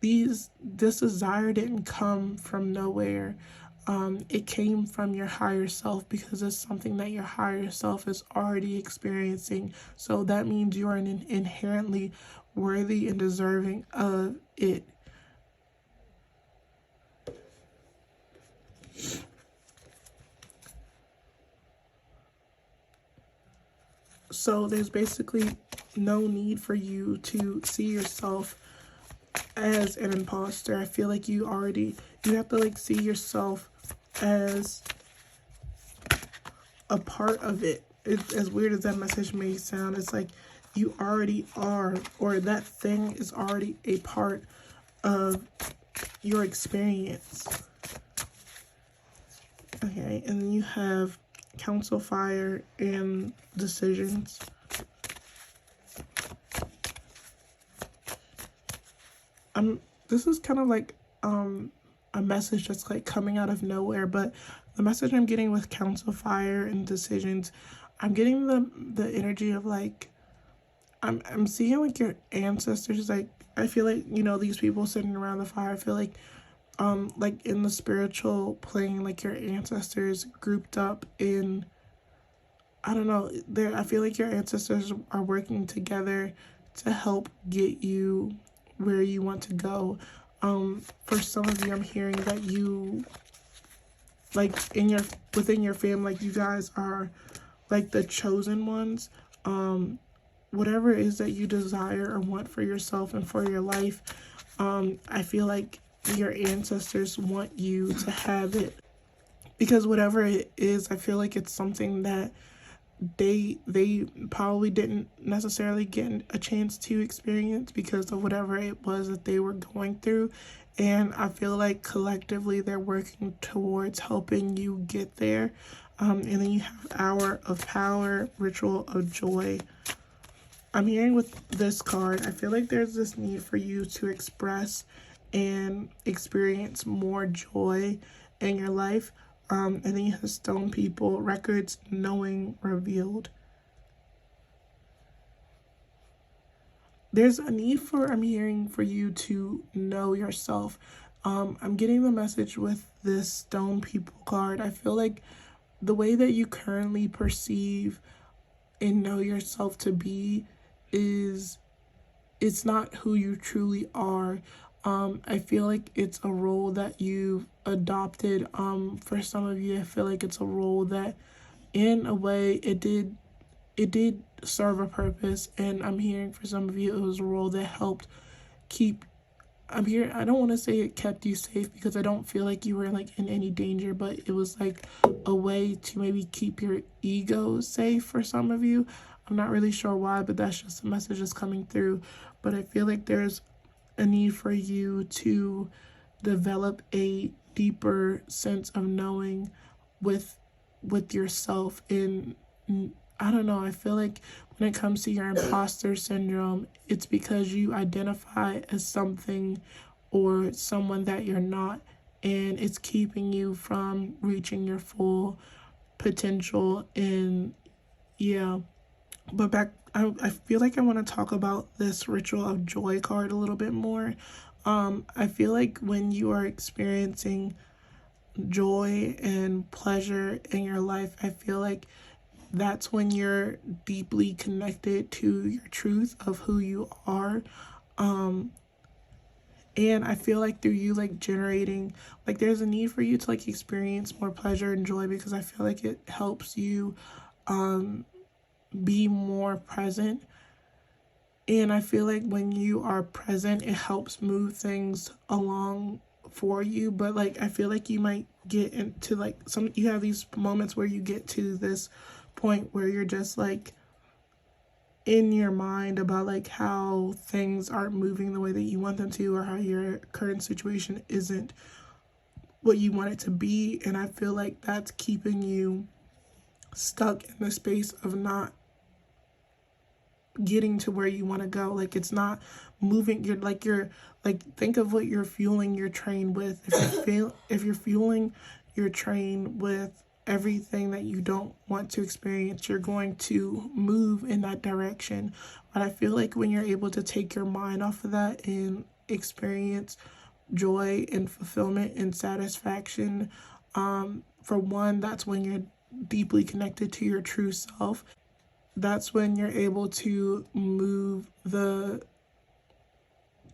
Speaker 1: this desire didn't come from nowhere. It came from your higher self, because it's something that your higher self is already experiencing. So that means you are inherently worthy and deserving of it. So there's basically no need for you to see yourself as an imposter. I feel like you have to like see yourself as a part of it. It's as weird as that message may sound. It's like you already are, or that thing is already a part of your experience. Okay, and then you have Council Fire and Decisions. This is kind of like a message that's like coming out of nowhere, but the message I'm getting with Council Fire and Decisions, I'm getting the energy of like I'm seeing like your ancestors. Like I feel like, you know, these people sitting around the fire, I feel like in the spiritual plane, like your ancestors grouped up in, I don't know, I feel like your ancestors are working together to help get you where you want to go. For some of you, I'm hearing that you, like within your family, like you guys are like the chosen ones. Whatever it is that you desire or want for yourself and for your life, I feel like your ancestors want you to have it, because whatever it is, I feel like it's something that they probably didn't necessarily get a chance to experience because of whatever it was that they were going through. And I feel like collectively they're working towards helping you get there. And then you have Hour of Power, Ritual of Joy. I'm hearing with this card, I feel like there's this need for you to express and experience more joy in your life. And then you have Stone People, Records, Knowing, Revealed. There's a need I'm hearing for you to know yourself. I'm getting the message with this Stone People card. I feel like the way that you currently perceive and know yourself to be it's not who you truly are. I feel like it's a role that you've adopted. For some of you, I feel like it's a role that, in a way, it did serve a purpose. And I'm hearing for some of you, it was a role that helped keep. I don't want to say it kept you safe, because I don't feel like you were like in any danger, but it was like a way to maybe keep your ego safe for some of you. I'm not really sure why, but that's just the message that's coming through. But I feel like there's a need for you to develop a deeper sense of knowing with yourself. And I don't know, I feel like when it comes to your imposter syndrome, it's because you identify as something or someone that you're not, and it's keeping you from reaching your full potential. And yeah, but I feel like I want to talk about this Ritual of Joy card a little bit more. I feel like when you are experiencing joy and pleasure in your life, I feel like that's when you're deeply connected to your truth of who you are. And I feel like through you like generating, like there's a need for you to like experience more pleasure and joy, because I feel like it helps you be more present And I feel like when you are present, it helps move things along for you. But like, I feel like you might get into like you have these moments where you get to this point where you're just like in your mind about like how things aren't moving the way that you want them to, or how your current situation isn't what you want it to be. And I feel like that's keeping you stuck in the space of not getting to where you want to go. Like, it's not moving. You're like think of what you're fueling your train with. If you're fueling your train with everything that you don't want to experience, you're going to move in that direction. But I feel like when you're able to take your mind off of that and experience joy and fulfillment and satisfaction, for one, that's when you're deeply connected to your true self. That's when you're able to move the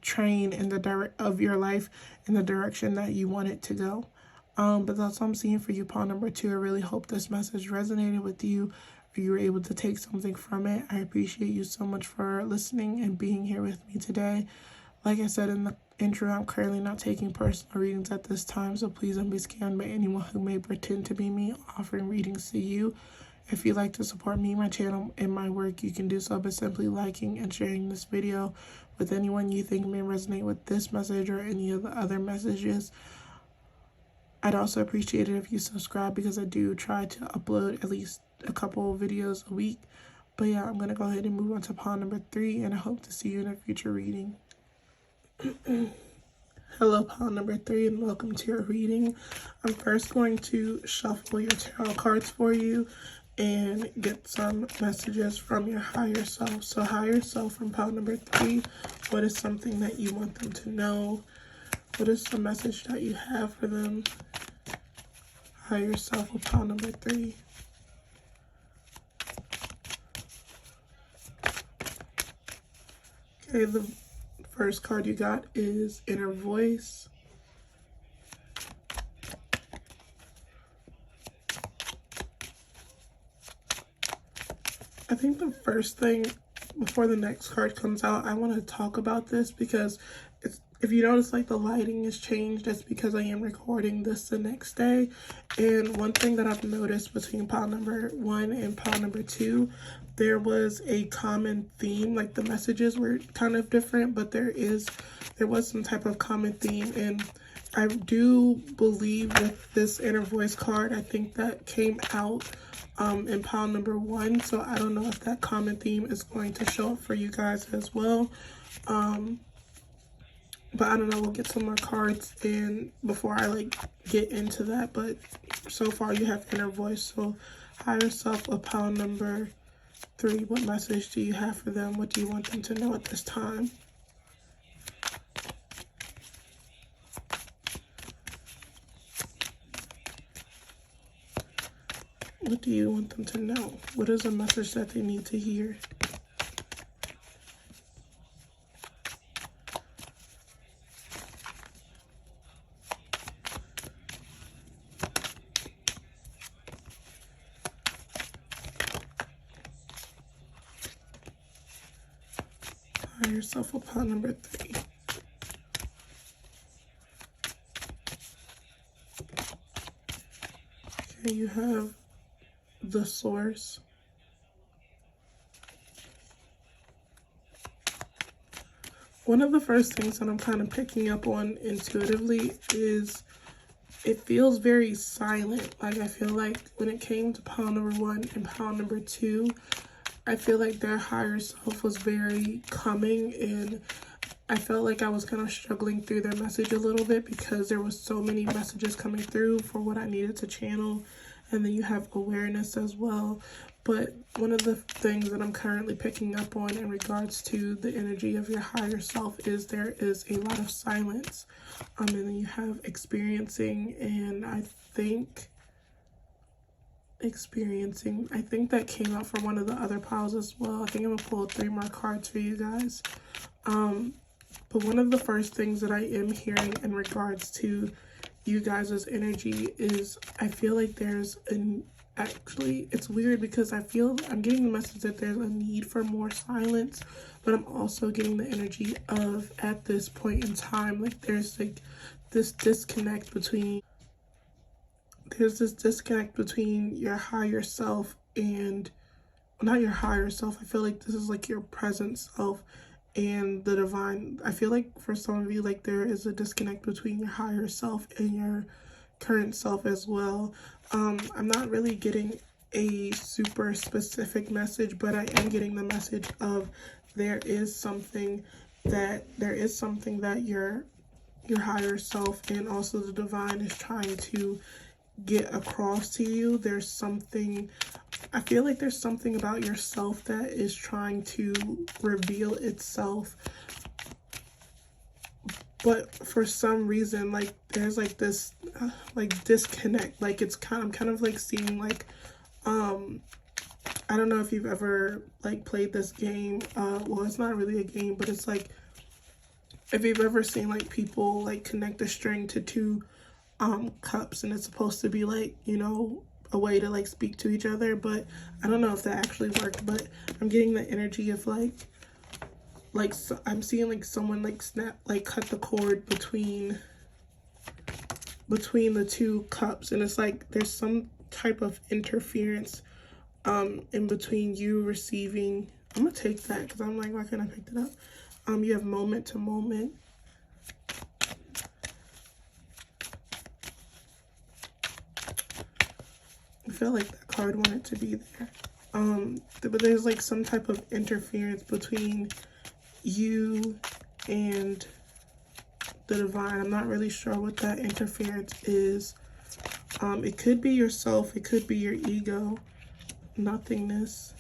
Speaker 1: train in the of your life in the direction that you want it to go. But that's what I'm seeing for you, pawn number 2. I really hope this message resonated with you, or you were able to take something from it. I appreciate you so much for listening and being here with me today. Like I said in the intro, I'm currently not taking personal readings at this time, so please don't be scammed by anyone who may pretend to be me offering readings to you. If you'd like to support me, my channel, and my work, you can do so by simply liking and sharing this video with anyone you think may resonate with this message or any of the other messages. I'd also appreciate it if you subscribe, because I do try to upload at least a couple of videos a week. But yeah, I'm going to go ahead and move on to pawn number 3, and I hope to see you in a future reading. Hello, pawn number 3, and welcome to your reading. I'm first going to shuffle your tarot cards for you and get some messages from your higher self. So higher self from pawn number 3, what is something that you want them to know? What is the message that you have for them? Higher self with pawn number 3. Okay, the first card you got is Inner Voice. I think the first thing, before the next card comes out, I want to talk about this, because if you notice, like, the lighting has changed, that's because I am recording this the next day. And one thing that I've noticed between pawn number 1 and pawn number 2, there was a common theme. Like, the messages were kind of different, but there was some type of common theme. And I do believe with this Inner Voice card, I think that came out in pawn number 1. So I don't know if that common theme is going to show up for you guys as well. But I don't know, we'll get some more cards in before I like get into that. But so far you have Inner Voice. So higher self of pawn number 3, what message do you have for them? What do you want them to know at this time? What do you want them to know? What is a message that they need to hear? Yourself upon number 3. Okay, you have the Source. One of the first things that I'm kind of picking up on intuitively is it feels very silent. Like, I feel like when it came to pawn number 1 and pawn number 2, I feel like their higher self was very coming, and I felt like I was kind of struggling through their message a little bit, because there was so many messages coming through for what I needed to channel. And then you have awareness as well. But one of the things that I'm currently picking up on in regards to the energy of your higher self is there is a lot of silence. And then you have experiencing, and I think that came out from one of the other piles as well. I think I'm gonna pull 3 more cards for you guys. But one of the first things that I am hearing in regards to you guys' energy is I feel like there's actually, it's weird because I feel I'm getting the message that there's a need for more silence, but I'm also getting the energy of, at this point in time, like there's like this disconnect between your higher self and, not your higher self. I feel like this is like your present self and the divine. I feel like for some of you, like there is a disconnect between your higher self and your current self as well. I'm not really getting a super specific message, but I am getting the message of there is something that your higher self and also the divine is trying to get across to you. There's something, I feel like there's something about yourself that is trying to reveal itself, but for some reason, like there's like this like disconnect. Like I'm kind of like seeing like I don't know if you've ever like played this game. Well, it's not really a game, but it's like if you've ever seen like people like connect a string to two cups, and it's supposed to be like, you know, a way to like speak to each other, but I don't know if that actually worked. But I'm getting the energy of so I'm seeing like someone like cut the cord between the two cups, and it's like there's some type of interference in between you receiving. I'm gonna take that because I'm like, why can't I pick it up? You have moment to moment. I feel like that card wanted to be there. But there's like some type of interference between you and the divine. I'm not really sure what that interference is. It could be yourself, it could be your ego, nothingness.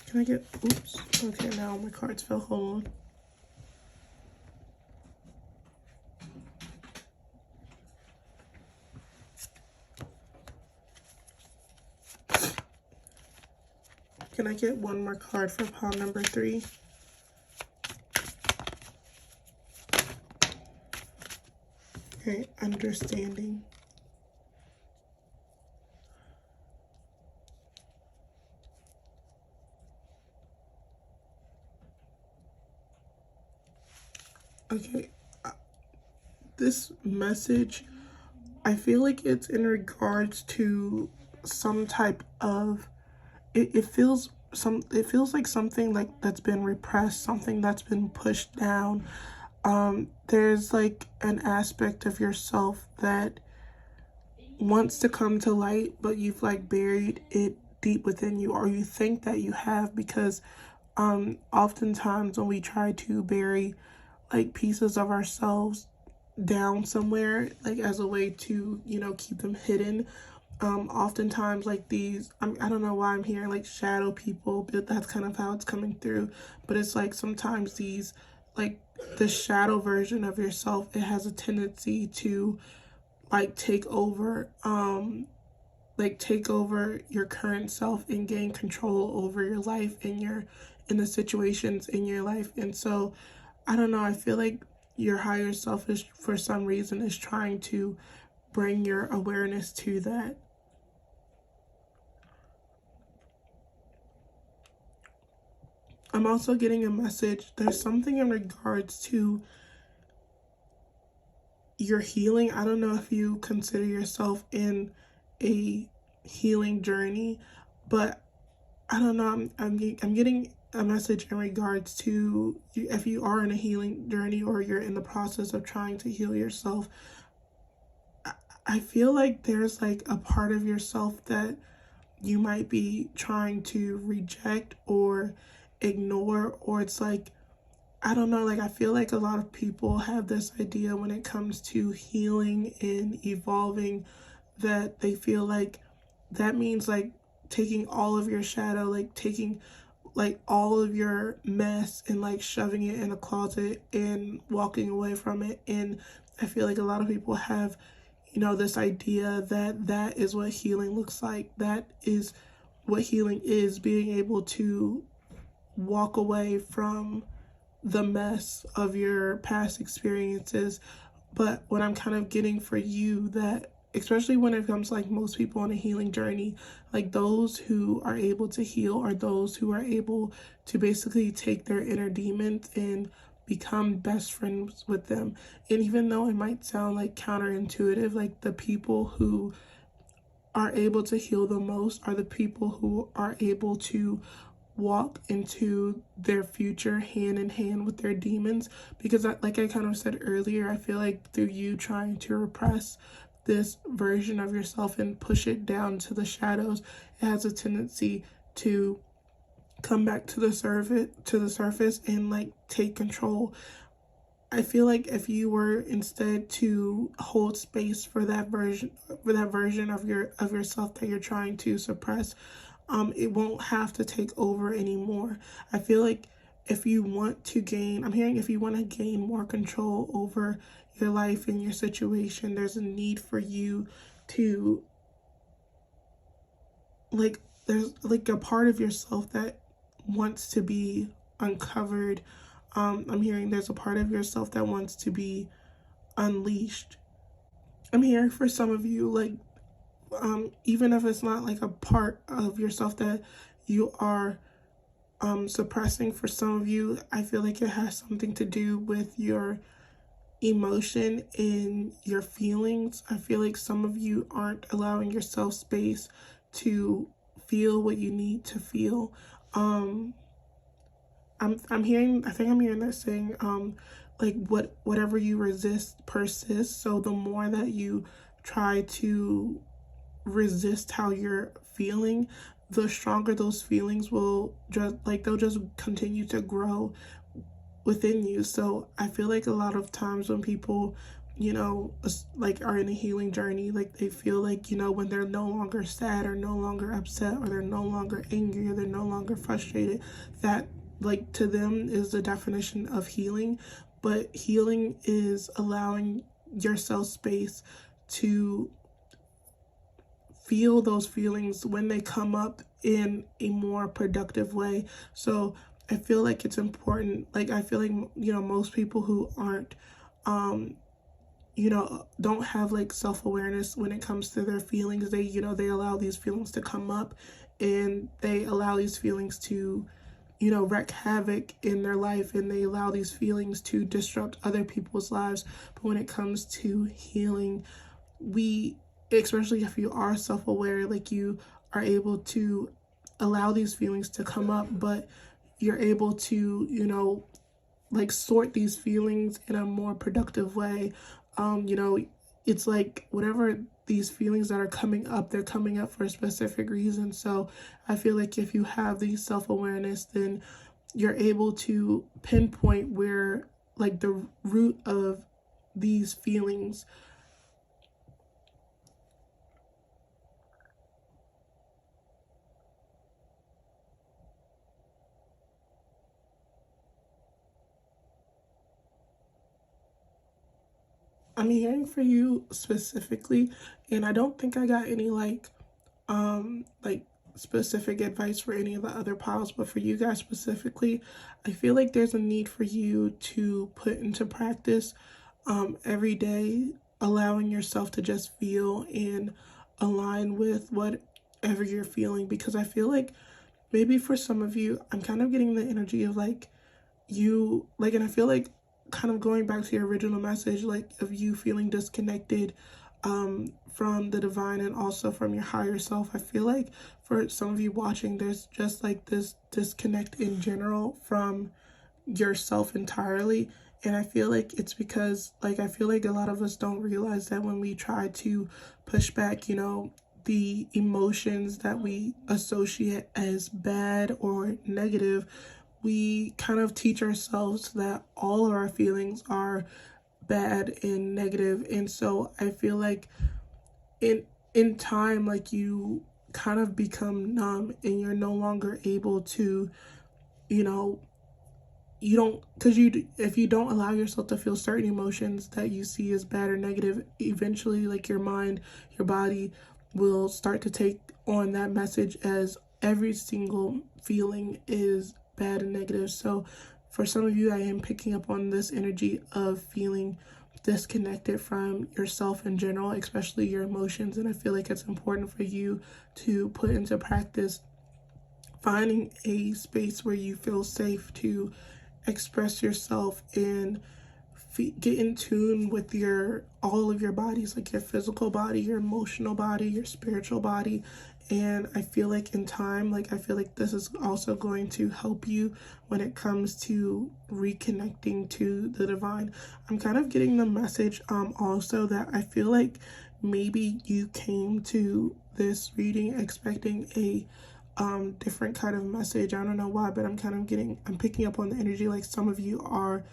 Speaker 1: Can I get, oops, okay, now my cards fell, hold on. Can I get one more card for pile number 3? Okay, understanding. Okay, this message, I feel like it's in regards to some type of, it feels like something like that's been repressed, something that's been pushed down. There's like an aspect of yourself that wants to come to light, but you've like buried it deep within you, or you think that you have, because oftentimes when we try to bury like pieces of ourselves down somewhere, like as a way to, you know, keep them hidden, oftentimes like these, I don't know why I'm hearing like shadow people, but that's kind of how it's coming through. But it's like sometimes these, like the shadow version of yourself, it has a tendency to like take over your current self and gain control over your life and in the situations in your life. And so I don't know, I feel like your higher self is, for some reason, is trying to bring your awareness to that. I'm also getting a message. There's something in regards to your healing. I don't know if you consider yourself in a healing journey, but I don't know. I'm getting a message in regards to if you are in a healing journey or you're in the process of trying to heal yourself. I feel like there's like a part of yourself that you might be trying to reject or ignore, or it's like, I don't know, like I feel like a lot of people have this idea when it comes to healing and evolving, that they feel like that means like taking all of your shadow, like taking like all of your mess and like shoving it in a closet and walking away from it. And I feel like a lot of people have, you know, this idea that that is what healing looks like. That is what healing is, being able to walk away from the mess of your past experiences, But what I'm kind of getting for you, that especially when it comes to like most people on a healing journey, like those who are able to heal are those who are able to basically take their inner demons and become best friends with them. And even though it might sound like counterintuitive, like the people who are able to heal the most are the people who are able to walk into their future hand in hand with their demons. Because like I kind of said earlier, I feel like through you trying to repress this version of yourself and push it down to the shadows, it has a tendency to come back to the surface and like take control. I feel like if you were instead to hold space for that version of yourself that you're trying to suppress, it won't have to take over anymore. I feel like if you want to gain, I'm hearing if you want to gain more control over your life and your situation, there's a need for you to, like, there's like a part of yourself that wants to be uncovered. I'm hearing there's a part of yourself that wants to be unleashed. I'm hearing for some of you, like, even if it's not like a part of yourself that you are suppressing, for some of you, I feel like it has something to do with your emotion and your feelings. I feel like some of you aren't allowing yourself space to feel what you need to feel. I'm hearing, I think I'm hearing that saying, like whatever you resist persists. So the more that you try to resist how you're feeling, the stronger those feelings will just, like, they'll just continue to grow within you. So I feel like a lot of times when people, like are in a healing journey, like they feel like, when they're no longer sad or no longer upset or they're no longer angry or they're no longer frustrated, that like to them is the definition of healing. But healing is allowing yourself space to feel those feelings when they come up in a more productive way. So I feel like it's important. Like I feel like, most people who aren't, don't have like self-awareness when it comes to their feelings. They allow these feelings to come up and they allow these feelings to, wreak havoc in their life, and they allow these feelings to disrupt other people's lives. But when it comes to healing, especially if you are self-aware, like you are able to allow these feelings to come up, but you're able to, like sort these feelings in a more productive way. It's like whatever these feelings that are coming up, they're coming up for a specific reason. So I feel like if you have these self-awareness, then you're able to pinpoint where like the root of these feelings. I'm hearing for you specifically, and I don't think I got any like specific advice for any of the other piles, but for you guys specifically, I feel like there's a need for you to put into practice every day, allowing yourself to just feel and align with whatever you're feeling. Because I feel like maybe for some of you, I'm kind of getting the energy of like you, like, and I feel like kind of going back to your original message, like of you feeling disconnected from the divine and also from your higher self. I feel like for some of you watching, there's just like this disconnect in general from yourself entirely. And I feel like it's because, like, I feel like a lot of us don't realize that when we try to push back, the emotions that we associate as bad or negative, we kind of teach ourselves that all of our feelings are bad and negative. And so I feel like in time, like you kind of become numb and you're no longer able to, you know, you don't, because if you don't allow yourself to feel certain emotions that you see as bad or negative, eventually like your mind, your body will start to take on that message as every single feeling is bad and negative. So for some of you, I am picking up on this energy of feeling disconnected from yourself in general, especially your emotions. And I feel like it's important for you to put into practice finding a space where you feel safe to express yourself and get in tune with all of your bodies, like your physical body, your emotional body, your spiritual body. And I feel like in time, like I feel like this is also going to help you when it comes to reconnecting to the divine. I'm kind of getting the message also that I feel like maybe you came to this reading expecting a different kind of message. I don't know why, but I'm picking up on the energy like some of you are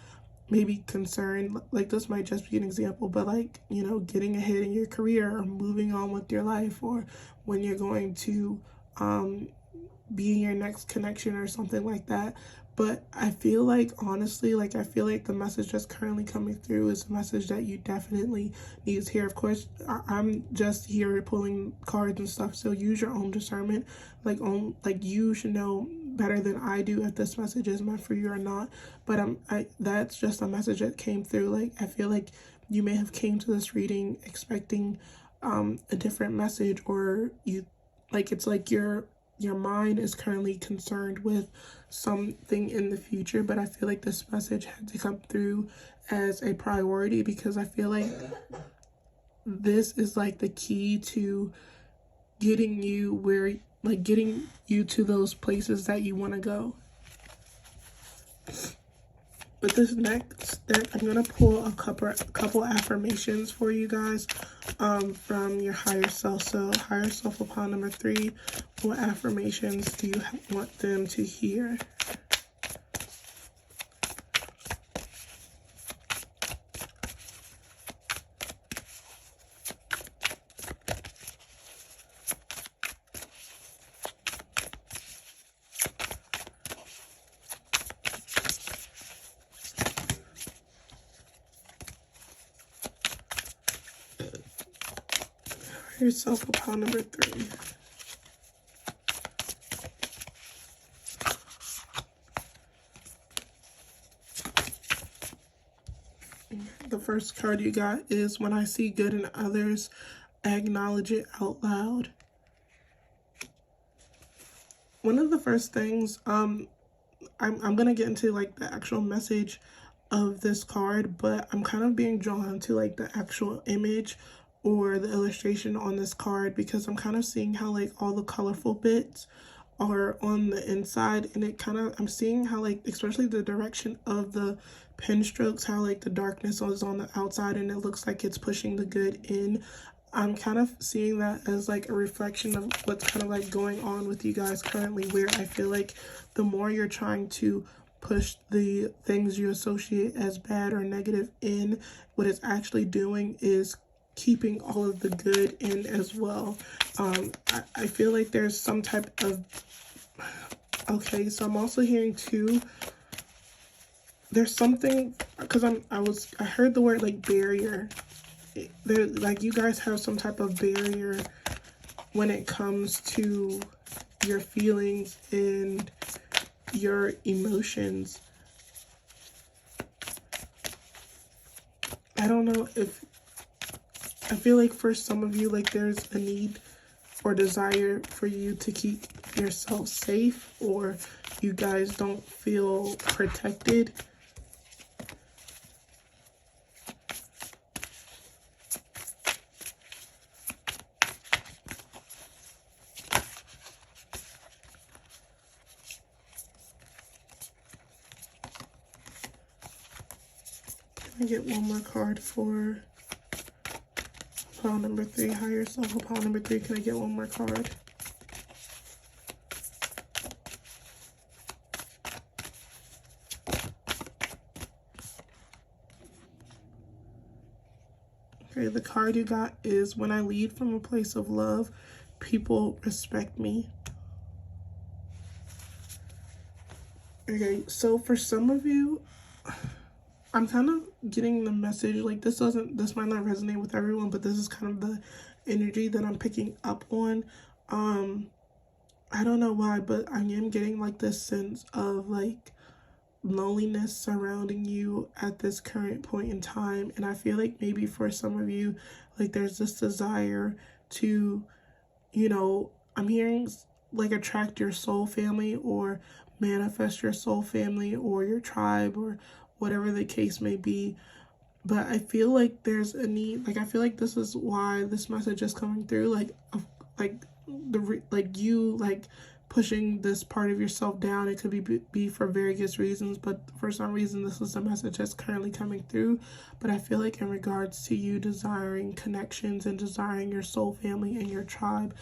Speaker 1: maybe concerned, like this might just be an example, but like, you know, getting ahead in your career or moving on with your life, or when you're going to be in your next connection or something like that. But I feel like, honestly, like I feel like the message that's currently coming through is a message that you definitely need to hear. Of course, I'm just here pulling cards and stuff, so use your own discernment. Like you should know better than I do if this message is meant for you or not. But that's just a message that came through. Like I feel like you may have came to this reading expecting a different message, or you like it's like your mind is currently concerned with something in the future, but I feel like this message had to come through as a priority, because I feel like this is like the key to getting you getting you to those places that you want to go. But this next deck, I'm going to pull a couple affirmations for you guys from your higher self. So higher self upon number 3, what affirmations do you want them to hear? Yourself upon number 3. The first card you got is when I see good in others, I acknowledge it out loud. One of the first things, I'm gonna get into like the actual message of this card, but I'm kind of being drawn to like the actual image or the illustration on this card, because I'm kind of seeing how like all the colorful bits are on the inside, and I'm seeing how like, especially the direction of the pen strokes, how like the darkness is on the outside and it looks like it's pushing the good in. I'm kind of seeing that as like a reflection of what's kind of like going on with you guys currently, where I feel like the more you're trying to push the things you associate as bad or negative in, what it's actually doing is keeping all of the good in as well. I feel like there's some type of, okay, so I'm also hearing too, there's something, because I heard the word like barrier. There, like you guys have some type of barrier when it comes to your feelings and your emotions. I don't know if, I feel like for some of you, like there's a need or desire for you to keep yourself safe, or you guys don't feel protected. Can I get one more card for pile number 3, higher self pile number 3? Can I get one more card? Okay, the card you got is when I lead from a place of love, people respect me. Okay, so for some of you, I'm kind of getting the message, like this might not resonate with everyone, but this is kind of the energy that I'm picking up on. I don't know why, but I am getting like this sense of like loneliness surrounding you at this current point in time. And I feel like maybe for some of you, like there's this desire to, I'm hearing like attract your soul family or manifest your soul family or your tribe or whatever the case may be. But I feel like there's a need, like I feel like this is why this message is coming through, like you like pushing this part of yourself down. It could be for various reasons, but for some reason this is the message that's currently coming through. But I feel like in regards to you desiring connections and desiring your soul family and your tribe,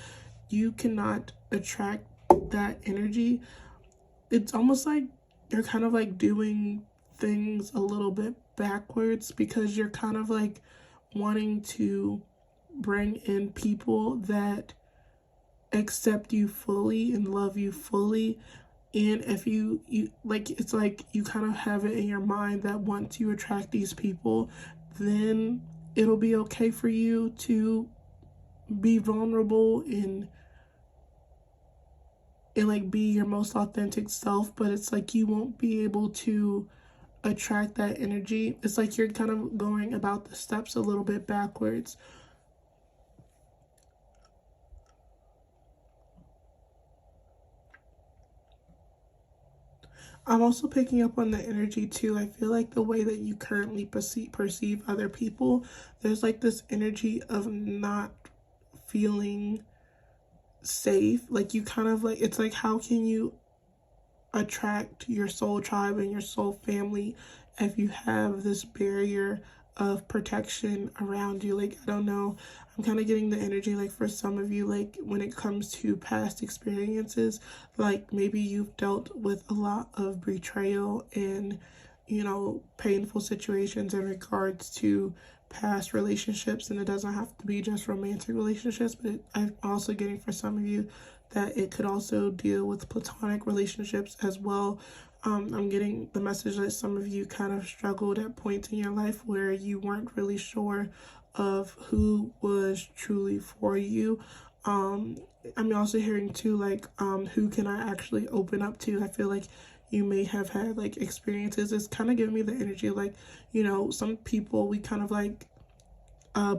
Speaker 1: you cannot attract that energy. It's almost like you're kind of like doing things a little bit backwards, because you're kind of like wanting to bring in people that accept you fully and love you fully. And if you like, it's like you kind of have it in your mind that once you attract these people, then it'll be okay for you to be vulnerable and like be your most authentic self. But it's like you won't be able to attract that energy. It's like you're kind of going about the steps a little bit backwards. I'm also picking up on the energy too. I feel like the way that you currently perceive other people, there's like this energy of not feeling safe. Like you kind of like, it's like, how can you attract your soul tribe and your soul family if you have this barrier of protection around you? Like, I don't know, I'm kind of getting the energy like for some of you, like when it comes to past experiences, like maybe you've dealt with a lot of betrayal and painful situations in regards to past relationships. And it doesn't have to be just romantic relationships, but I'm also getting for some of you that it could also deal with platonic relationships as well. I'm getting the message that some of you kind of struggled at points in your life where you weren't really sure of who was truly for you. I'm also hearing too, like, who can I actually open up to? I feel like you may have had like experiences. It's kind of giving me the energy of like, some people we kind of like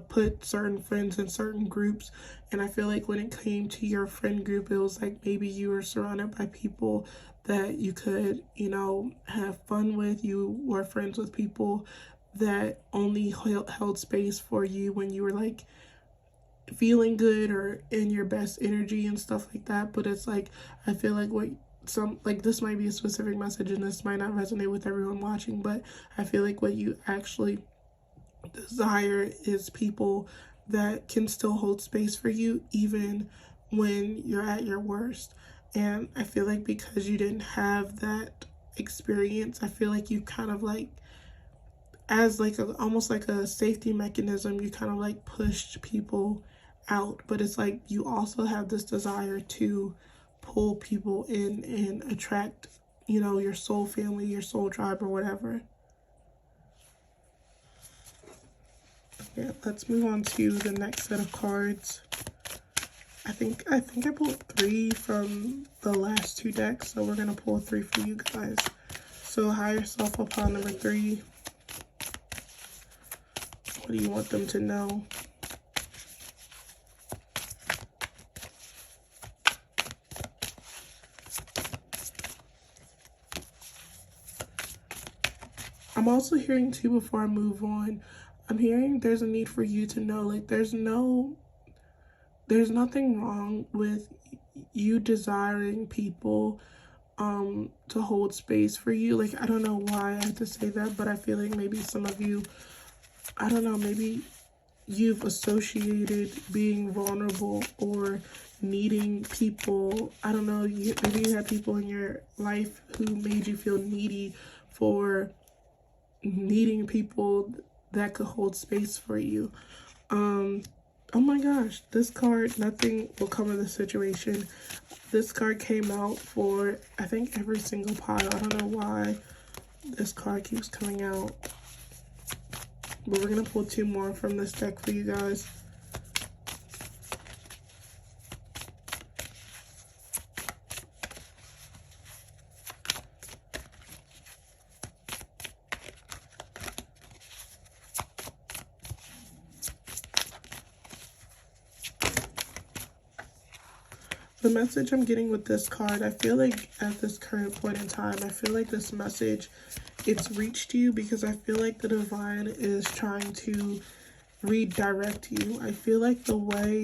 Speaker 1: put certain friends in certain groups. And I feel like when it came to your friend group, it was like maybe you were surrounded by people that you could, have fun with. You were friends with people that only held space for you when you were like feeling good or in your best energy and stuff like that. But it's like, I feel like this might be a specific message and this might not resonate with everyone watching, but I feel like what you actually desire is people that can still hold space for you even when you're at your worst. And I feel like because you didn't have that experience, I feel like you kind of like, as like almost like a safety mechanism, you kind of like pushed people out. But it's like you also have this desire to pull people in and attract, your soul family, your soul tribe, or whatever. Yeah, let's move on to the next set of cards. I think I pulled 3 from the last 2 decks, so we're gonna pull 3 for you guys. So higher self upon number 3. What do you want them to know? I'm also hearing too, before I move on, I'm hearing there's a need for you to know, like there's nothing wrong with you desiring people to hold space for you. Like, I don't know why I have to say that, but I feel like maybe some of you, I don't know, maybe you've associated being vulnerable or needing people. I don't know, maybe you had people in your life who made you feel needy for needing people that could hold space for you. Oh my gosh, this card, nothing will come of the situation. This card came out for, I think, every single pile. I don't know why this card keeps coming out. But we're going to pull 2 more from this deck for you guys. The message I'm getting with this card, I feel like at this current point in time, I feel like this message, it's reached you because I feel like the divine is trying to redirect you. I feel like the way,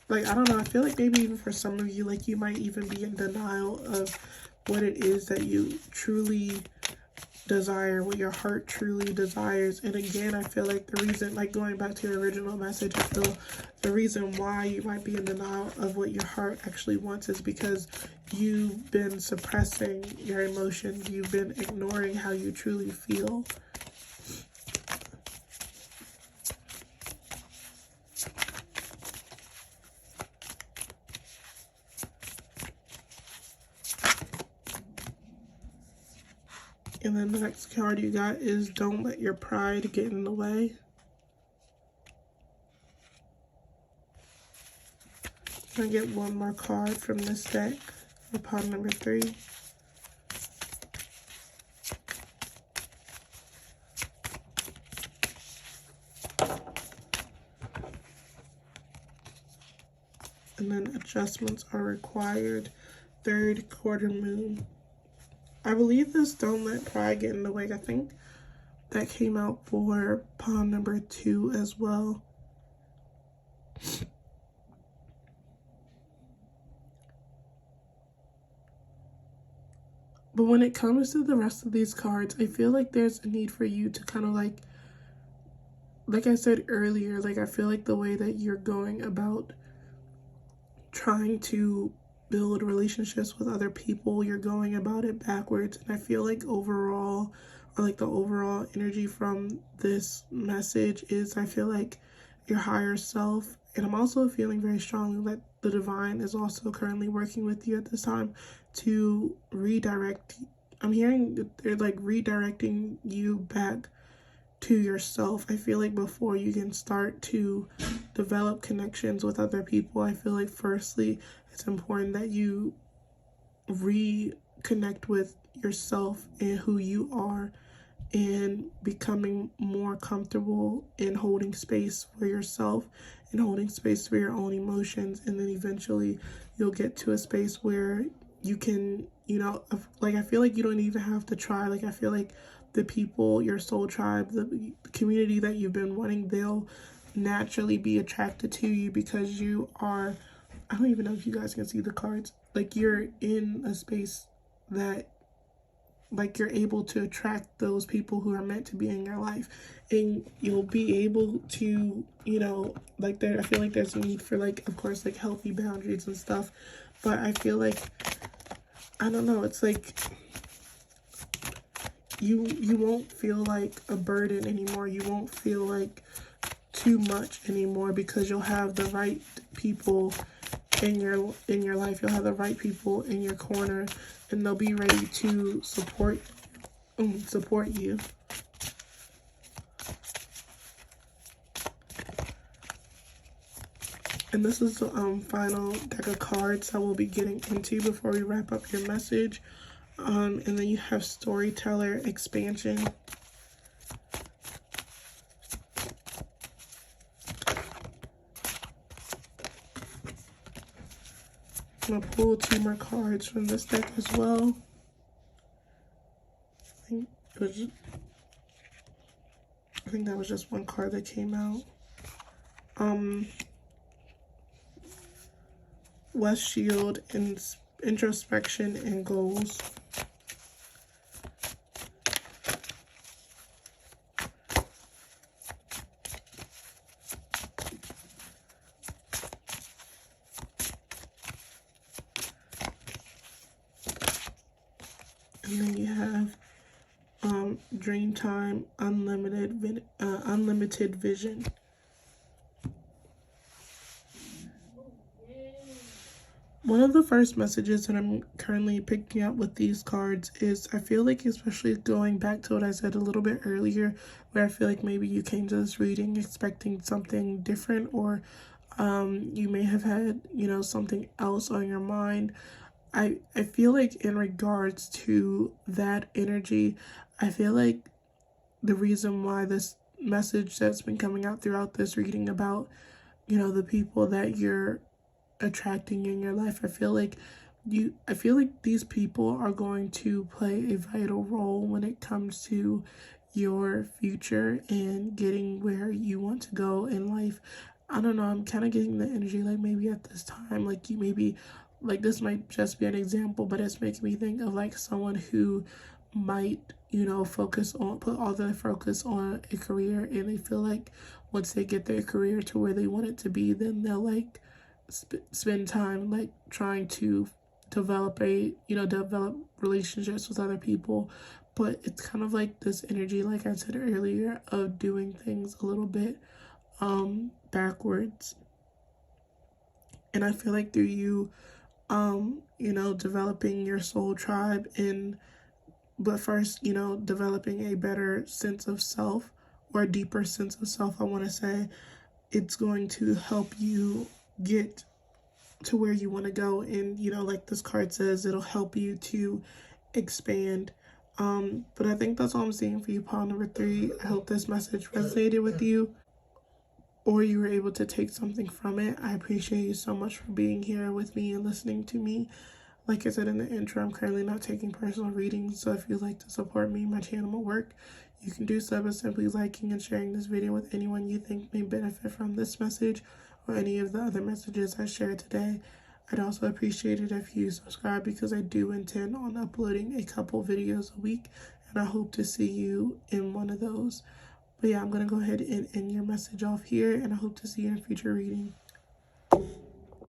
Speaker 1: like, I don't know, I feel like maybe even for some of you, like, you might even be in denial of what it is that you truly desire, what your heart truly desires. And again, I feel like the reason, like going back to your original message, I feel the reason why you might be in denial of what your heart actually wants is because you've been suppressing your emotions. You've been ignoring how you truly feel. And then the next card you got is Don't Let Your Pride Get in the Way. I get one more card from this deck for pile number 3. And then adjustments are required. Third quarter moon. I believe this Don't Let Pride Get in the Way, I think that came out for pile number 2 as well. But when it comes to the rest of these cards, I feel like there's a need for you to kind of like I said earlier, like I feel like the way that you're going about trying to build relationships with other people, you're going about it backwards. And I feel like overall, or like the overall energy from this message is, I feel like your higher self, and I'm also feeling very strongly that the divine is also currently working with you at this time to redirect. I'm hearing that they're like redirecting you back to yourself. I feel like before you can start to develop connections with other people, I feel like firstly it's important that you reconnect with yourself and who you are, and becoming more comfortable in holding space for yourself and holding space for your own emotions. And then eventually you'll get to a space where you can, you know, like I feel like you don't even have to try. Like I feel like the people, your soul tribe, the community that you've been wanting, they'll naturally be attracted to you because you are, I don't even know if you guys can see the cards, like you're in a space that, like, you're able to attract those people who are meant to be in your life, and you'll be able to, you know, like there, I feel like there's a need for, like, of course, like healthy boundaries and stuff, but I feel like, I don't know, it's like you won't feel like a burden anymore. You won't feel like too much anymore because you'll have the right people in your life. You'll have the right people in your corner, and they'll be ready to support you. And this is the final deck of cards I will be getting into before we wrap up your message. And then you have Storyteller Expansion. I'm going to pull 2 more cards from this deck as well. I think that was just one card that came out. West Shield, Introspection, and Goals. And then you have Dreamtime, Unlimited Vision. One of the first messages that I'm currently picking up with these cards is, I feel like, especially going back to what I said a little bit earlier, where I feel like maybe you came to this reading expecting something different, or you may have had, you know, something else on your mind. I feel like in regards to that energy, I feel like the reason why this message that's been coming out throughout this reading about, you know, the people that you're attracting in your life. I feel like these people are going to play a vital role when it comes to your future and getting where you want to go in life. I don't know, I'm kind of getting the energy like maybe at this time, like you maybe, like this might just be an example, but it's making me think of like someone who might, put all their focus on a career, and they feel like once they get their career to where they want it to be, then they'll like spend time like trying to develop relationships with other people. But it's kind of like this energy, like I said earlier, of doing things a little bit backwards. And I feel like through you developing your soul tribe, and but first, developing a better sense of self, or a deeper sense of self, I want to say, it's going to help you get to where you want to go. And like this card says, it'll help you to expand. But I think that's all I'm seeing for you, pile number 3. I hope this message resonated with you, or you were able to take something from it. I appreciate you so much for being here with me and listening to me. Like I said in the intro, I'm currently not taking personal readings, so if you'd like to support me, my channel will work. You can do so by simply liking and sharing this video with anyone you think may benefit from this message or any of the other messages I shared today. I'd also appreciate it if you subscribe, because I do intend on uploading a couple videos a week, and I hope to see you in one of those. But yeah, I'm going to go ahead and end your message off here, and I hope to see you in a future reading.